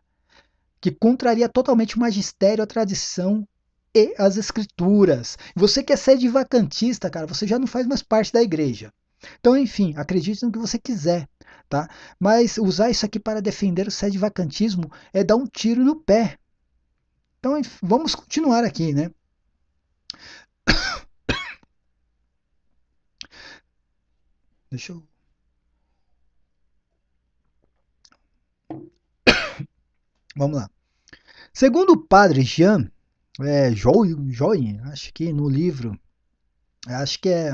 que contraria totalmente o magistério, a tradição e as escrituras. Você que é sede vacantista, cara, você já não faz mais parte da igreja. Então, enfim, acredite no que você quiser, tá? Mas usar isso aqui para defender o sede-vacantismo é dar um tiro no pé. Então, vamos continuar aqui, né? Deixa eu... Vamos lá. Segundo o padre Jean Joy, acho que no livro, acho que é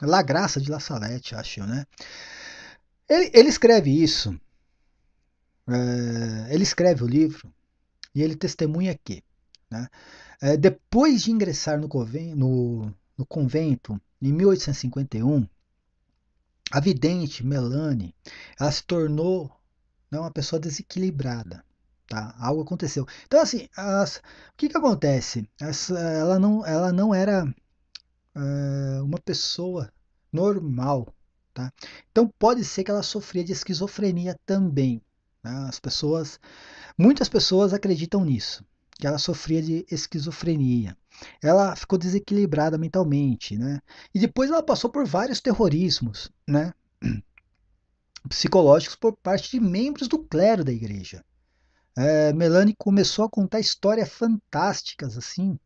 La Graça de La Salette, acho, né? Ele escreve isso, ele escreve o livro e ele testemunha que, né, Depois de ingressar no convento em 1851, a vidente Melanie, ela se tornou, né, uma pessoa desequilibrada. Tá? Algo aconteceu. Então, assim, o que acontece? Ela não era uma pessoa normal. Tá? Então, pode ser que ela sofria de esquizofrenia também. Né? Muitas pessoas acreditam nisso, que ela sofria de esquizofrenia. Ela ficou desequilibrada mentalmente, né? E depois ela passou por vários terrorismos, né? Psicológicos por parte de membros do clero da igreja. Melanie começou a contar histórias fantásticas, assim.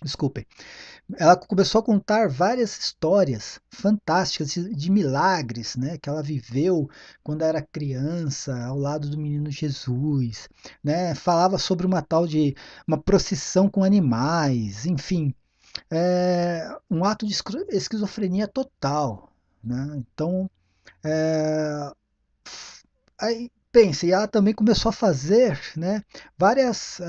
Desculpem. Ela começou a contar várias histórias fantásticas de milagres, né, que ela viveu quando era criança, ao lado do menino Jesus, né? Falava sobre uma tal de uma procissão com animais, enfim, um ato de esquizofrenia total, né? Então, é, aí pensa, e ela também começou a fazer, né, várias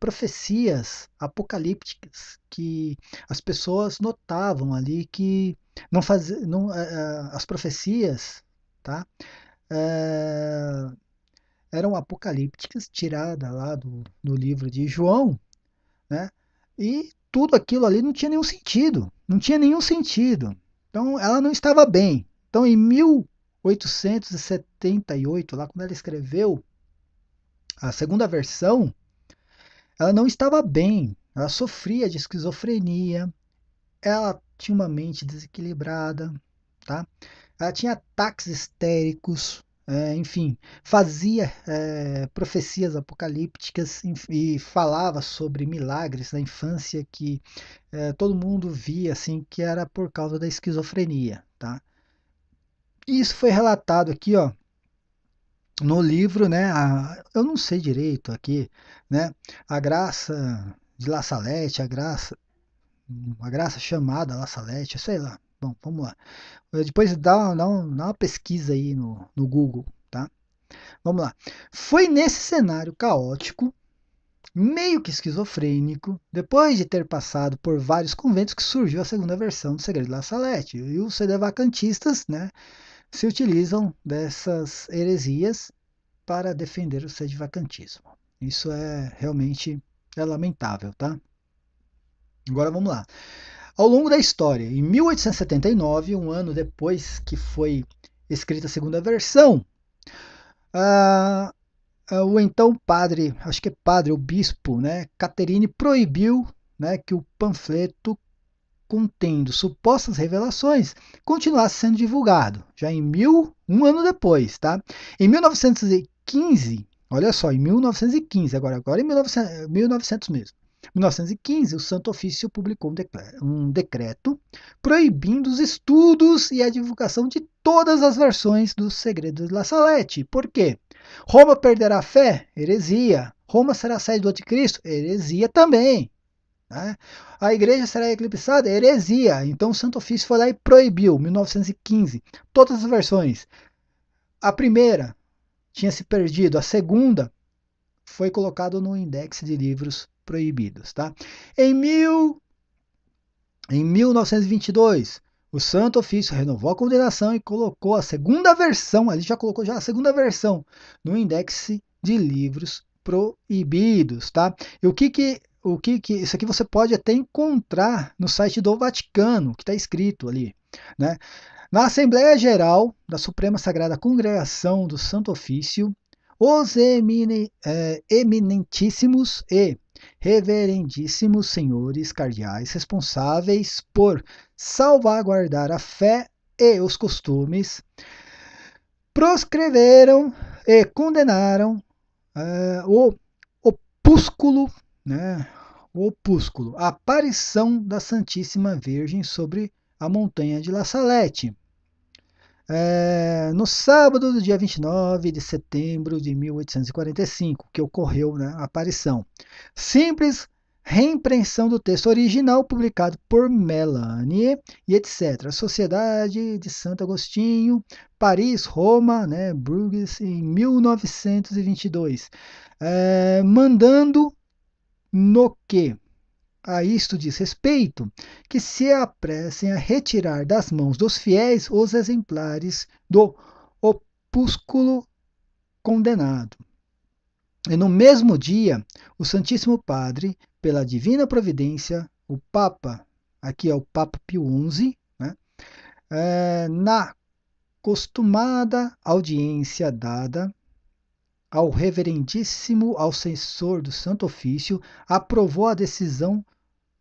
profecias apocalípticas que as pessoas notavam ali que não fazia, não, as profecias, tá, é, eram apocalípticas tiradas lá do livro de João, né, e tudo aquilo ali não tinha nenhum sentido, não tinha nenhum sentido. Então ela não estava bem. Então em 1878, lá quando ela escreveu a segunda versão, ela não estava bem. Ela sofria de esquizofrenia, ela tinha uma mente desequilibrada, tá? Ela tinha ataques histéricos, enfim, fazia profecias apocalípticas e falava sobre milagres da infância que todo mundo via assim que era por causa da esquizofrenia, tá? E isso foi relatado aqui, ó, no livro, né? Eu não sei direito aqui, né? A Graça de La Salette, a graça chamada La Salette, sei lá. Bom, vamos lá. Depois dá uma pesquisa aí no Google, tá? Vamos lá. Foi nesse cenário caótico, meio que esquizofrênico, depois de ter passado por vários conventos, que surgiu a segunda versão do Segredo de La Salette. E os sedevacantistas, né, se utilizam dessas heresias para defender o sedevacantismo. Isso realmente lamentável, tá? Agora vamos lá. Ao longo da história, em 1879, um ano depois que foi escrita a segunda versão, ah, o então padre, acho que é padre ou bispo, né, Caterine proibiu, né, que o panfleto contendo supostas revelações continuasse sendo divulgado, já um ano depois, tá? Em 1915, olha só, em 1915, agora em 1900 mesmo. Em 1915, o Santo Ofício publicou um decreto proibindo os estudos e a divulgação de todas as versões dos Segredos de La Salette. Por quê? Roma perderá a fé? Heresia. Roma será sede do anticristo? Heresia também. Né? A igreja será eclipsada? Heresia. Então o Santo Ofício foi lá e proibiu, 1915, todas as versões. A primeira tinha se perdido, a segunda foi colocada no index de livros proibidos. Tá? Em, mil, em 1922, o Santo Ofício renovou a condenação e colocou a segunda versão, ele já colocou já a segunda versão, no index de livros proibidos. Tá? E isso aqui você pode até encontrar no site do Vaticano, que está escrito ali, né? Na Assembleia Geral da Suprema Sagrada Congregação do Santo Ofício, os eminentíssimos e reverendíssimos senhores cardeais responsáveis por salvaguardar a fé e os costumes proscreveram e condenaram o opúsculo, né? O opúsculo, a aparição da Santíssima Virgem sobre a montanha de La Salette. No sábado do dia 29 de setembro de 1845, que ocorreu, né, a aparição. Simples reimpressão do texto original publicado por Melanie e etc. Sociedade de Santo Agostinho, Paris, Roma, né, Bruges, em 1922. Mandando no que a isto diz respeito, que se apressem a retirar das mãos dos fiéis os exemplares do opúsculo condenado. E no mesmo dia, o Santíssimo Padre, pela divina providência, o Papa, aqui é o Papa Pio XI, né, na costumada audiência dada ao reverendíssimo assessor do Santo Ofício, aprovou a decisão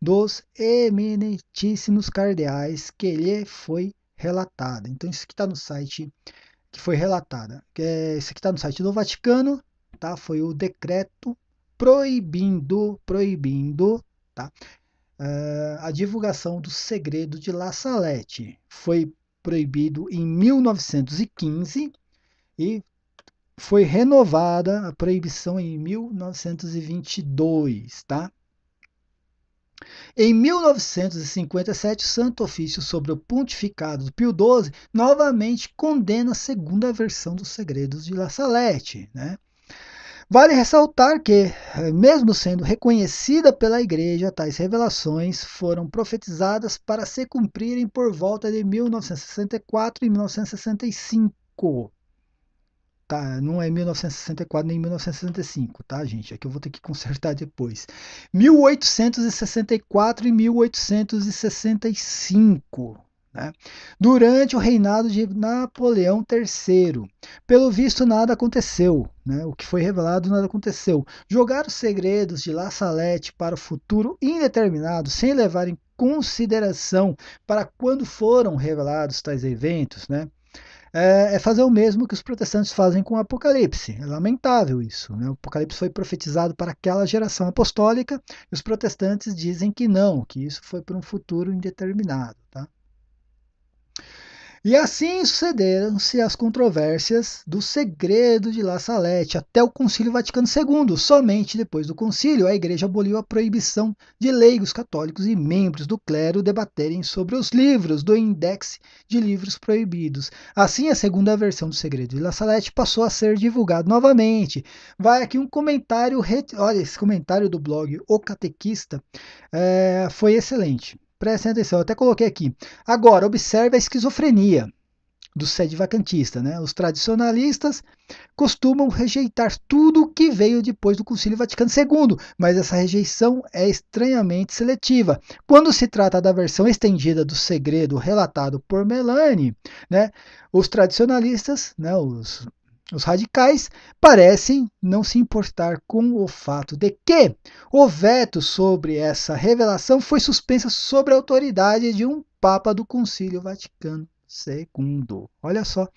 dos eminentíssimos cardeais que lhe foi relatada. Então, isso que está no site, que foi relatada. Isso aqui está no site do Vaticano, tá? Foi o decreto proibindo tá? A divulgação do segredo de La Salette. Foi proibido em 1915 e foi renovada a proibição em 1922, tá? Em 1957, o Santo Ofício sobre o pontificado do Pio XII novamente condena a segunda versão dos segredos de La Salette, né? Vale ressaltar que, mesmo sendo reconhecida pela Igreja, tais revelações foram profetizadas para se cumprirem por volta de 1964 e 1965. Tá, não é 1964 nem 1965, tá, gente? Aqui eu vou ter que consertar depois. 1864 e 1865, né? Durante o reinado de Napoleão III. Pelo visto, nada aconteceu, né? O que foi revelado, nada aconteceu. Jogar os segredos de La Salette para o futuro indeterminado, sem levar em consideração para quando foram revelados tais eventos, né? Fazer o mesmo que os protestantes fazem com o Apocalipse. É lamentável isso, né? O Apocalipse foi profetizado para aquela geração apostólica e os protestantes dizem que não, que isso foi para um futuro indeterminado. Tá? E assim sucederam-se as controvérsias do segredo de La Salette até o Concílio Vaticano II. Somente depois do concílio, a Igreja aboliu a proibição de leigos católicos e membros do clero debaterem sobre os livros do Índex de Livros Proibidos. Assim, a segunda versão do segredo de La Salette passou a ser divulgado novamente. Vai aqui um comentário, olha, esse comentário do blog O Catequista foi excelente. Prestem atenção, eu até coloquei aqui. Agora, observe a esquizofrenia do sede vacantista, né? Os tradicionalistas costumam rejeitar tudo o que veio depois do Concílio Vaticano II, mas essa rejeição é estranhamente seletiva. Quando se trata da versão estendida do segredo relatado por Melanie, né? Os tradicionalistas, né? Os radicais parecem não se importar com o fato de que o veto sobre essa revelação foi suspensa sob a autoridade de um Papa do Concílio Vaticano II. Olha só,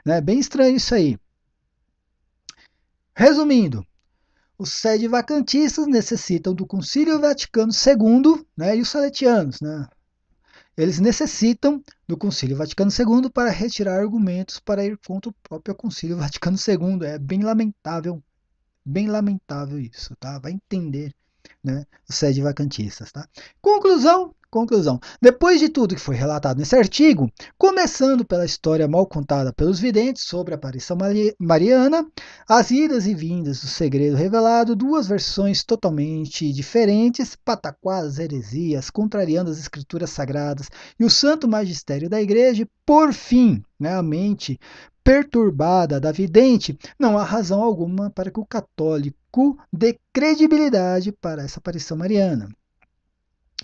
né? Bem estranho isso aí. Resumindo, os sede-vacantistas necessitam do Concílio Vaticano II, né? E os saletianos, né? Eles necessitam do Concílio Vaticano II para retirar argumentos para ir contra o próprio Concílio Vaticano II. É bem lamentável isso, tá? Vai entender, né? Os sede-vacantistas, tá? Conclusão. Depois de tudo que foi relatado nesse artigo, começando pela história mal contada pelos videntes sobre a aparição mariana, as idas e vindas do segredo revelado, duas versões totalmente diferentes, pataquadas, heresias, contrariando as escrituras sagradas e o santo magistério da igreja, e, por fim, né, a mente perturbada da vidente, não há razão alguma para que o católico dê credibilidade para essa aparição mariana.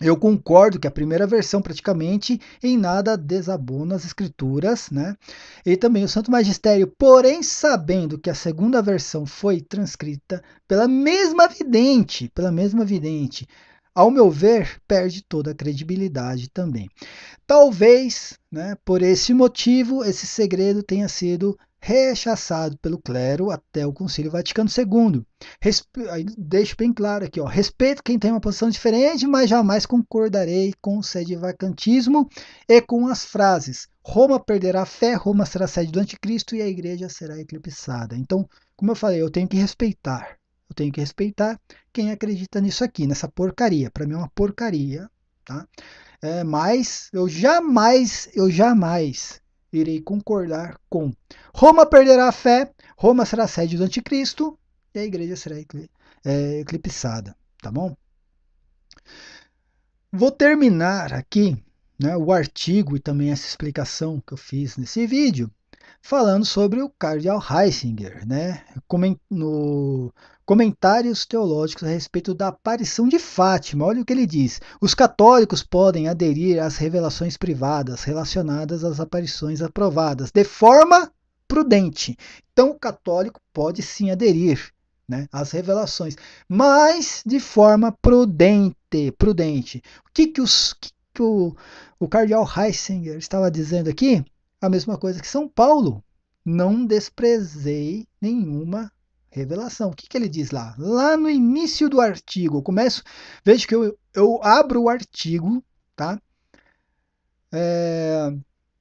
Eu concordo que a primeira versão praticamente em nada desabona as escrituras, né? E também o Santo Magistério, porém sabendo que a segunda versão foi transcrita pela mesma vidente, ao meu ver, perde toda a credibilidade também. Talvez, né, por esse motivo, esse segredo tenha sido rechaçado pelo clero até o Concílio Vaticano II. Deixo bem claro aqui, ó, respeito quem tem uma posição diferente, mas jamais concordarei com o sede-vacantismo e com as frases: Roma perderá a fé, Roma será sede do anticristo e a igreja será eclipsada. Então, como eu falei, eu tenho que respeitar eu tenho que respeitar quem acredita nisso aqui, nessa porcaria. Para mim é uma porcaria, tá? Mas eu jamais irei concordar com Roma perderá a fé, Roma será sede do anticristo e a igreja será eclipsada, tá bom? Vou terminar aqui, né, o artigo e também essa explicação que eu fiz nesse vídeo, falando sobre o cardeal Ratzinger, né, no comentários teológicos a respeito da aparição de Fátima. Olha o que ele diz: os católicos podem aderir às revelações privadas relacionadas às aparições aprovadas de forma prudente. Então, o católico pode sim aderir, né, às revelações, mas de forma prudente. O que o cardeal Ratzinger estava dizendo aqui? A mesma coisa que São Paulo. Não desprezei nenhuma revelação. O que ele diz lá? Lá no início do artigo, eu começo, veja que eu abro o artigo, tá?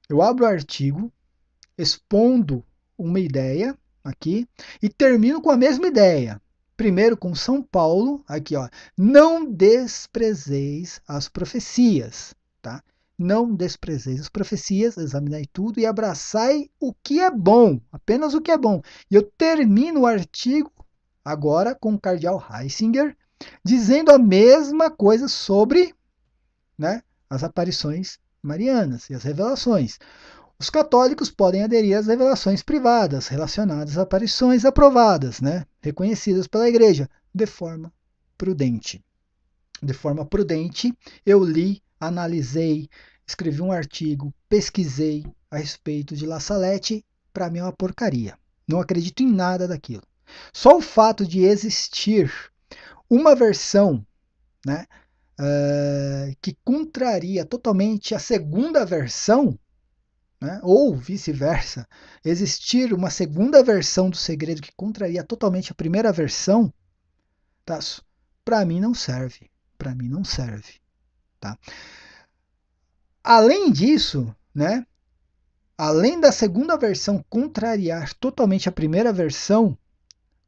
Eu abro o artigo, expondo uma ideia aqui e termino com a mesma ideia. Primeiro com São Paulo, aqui ó, não desprezeis as profecias, tá? Não desprezeis as profecias, examinai tudo e abraçai o que é bom, apenas o que é bom. E eu termino o artigo agora com o cardeal Ratzinger dizendo a mesma coisa sobre, né, as aparições marianas e as revelações. Os católicos podem aderir às revelações privadas relacionadas a aparições aprovadas, né, reconhecidas pela Igreja, de forma prudente. De forma prudente, eu li, analisei, escrevi um artigo, pesquisei a respeito de La Salette. Para mim é uma porcaria. Não acredito em nada daquilo. Só o fato de existir uma versão, né, que contraria totalmente a segunda versão, né, ou vice-versa, existir uma segunda versão do segredo que contraria totalmente a primeira versão, tá? Para mim não serve. Para mim não serve. Tá? Além disso, né, além da segunda versão contrariar totalmente a primeira versão,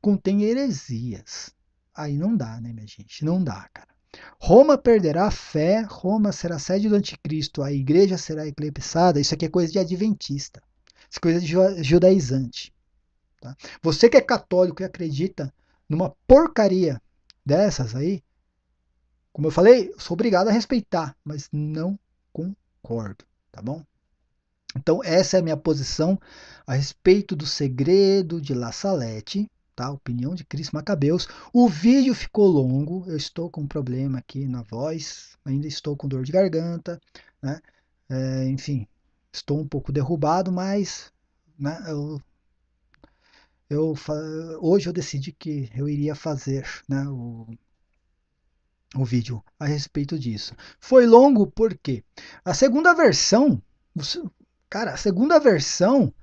contém heresias. Aí não dá, né, minha gente? Não dá, cara. Roma perderá a fé, Roma será sede do anticristo, a igreja será eclipsada. Isso aqui é coisa de adventista. Isso é coisa de judaizante. Tá? Você que é católico e acredita numa porcaria dessas aí, como eu falei, eu sou obrigado a respeitar, mas não concordo, tá bom? Então essa é a minha posição a respeito do segredo de La Salette, tá? Opinião de Cris Macabeus. O vídeo ficou longo, eu estou com um problema aqui na voz, ainda estou com dor de garganta, né? Enfim, estou um pouco derrubado, mas, né, hoje eu decidi que eu iria fazer, né, o vídeo a respeito disso. Foi longo porque a segunda versão, cara, a segunda versão,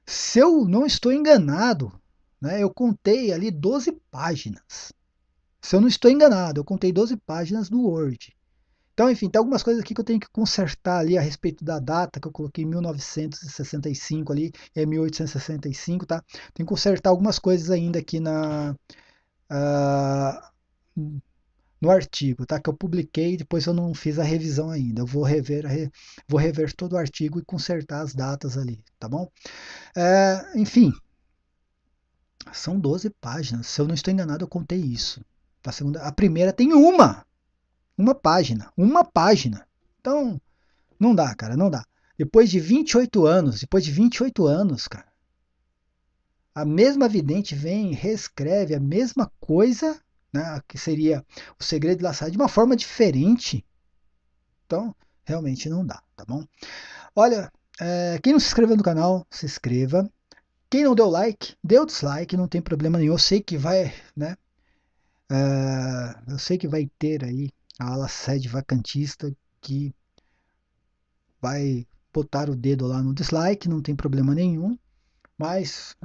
se eu não estou enganado, né, eu contei ali 12 páginas. Se eu não estou enganado, eu contei 12 páginas do Word. Então, enfim, tem algumas coisas aqui que eu tenho que consertar ali a respeito da data, que eu coloquei 1965 ali, é 1865, tá? Tem que consertar algumas coisas ainda aqui no artigo, tá? Que eu publiquei, depois eu não fiz a revisão ainda. Eu vou rever todo o artigo e consertar as datas ali, tá bom? Enfim, são 12 páginas. Se eu não estou enganado, eu contei isso. A primeira tem uma página. Então, não dá, cara, não dá. Depois de 28 anos, cara, a mesma vidente vem e reescreve a mesma coisa, né, que seria o segredo de La Salette, de uma forma diferente. Então, realmente não dá, tá bom? Olha, quem não se inscreveu no canal, se inscreva. Quem não deu like, deu dislike, não tem problema nenhum. Eu sei que vai, né? Eu sei que vai ter aí a ala sede vacantista que vai botar o dedo lá no dislike, não tem problema nenhum. Mas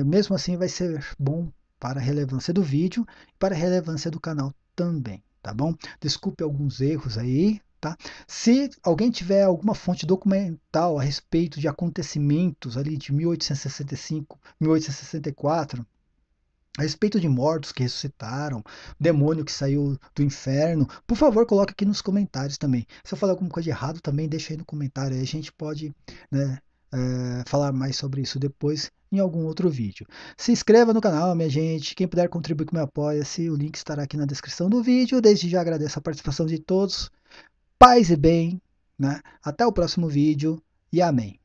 mesmo assim vai ser bom para a relevância do vídeo e para a relevância do canal também, tá bom? Desculpe alguns erros aí, tá? Se alguém tiver alguma fonte documental a respeito de acontecimentos ali de 1865, 1864, a respeito de mortos que ressuscitaram, demônio que saiu do inferno, por favor, coloque aqui nos comentários também. Se eu falar alguma coisa de errado, também deixa aí no comentário. Aí a gente pode, né, falar mais sobre isso depois em algum outro vídeo. Se inscreva no canal, minha gente. Quem puder contribuir com o meu apoia-se, o link estará aqui na descrição do vídeo. Desde já agradeço a participação de todos. Paz e bem, né? Até o próximo vídeo e amém.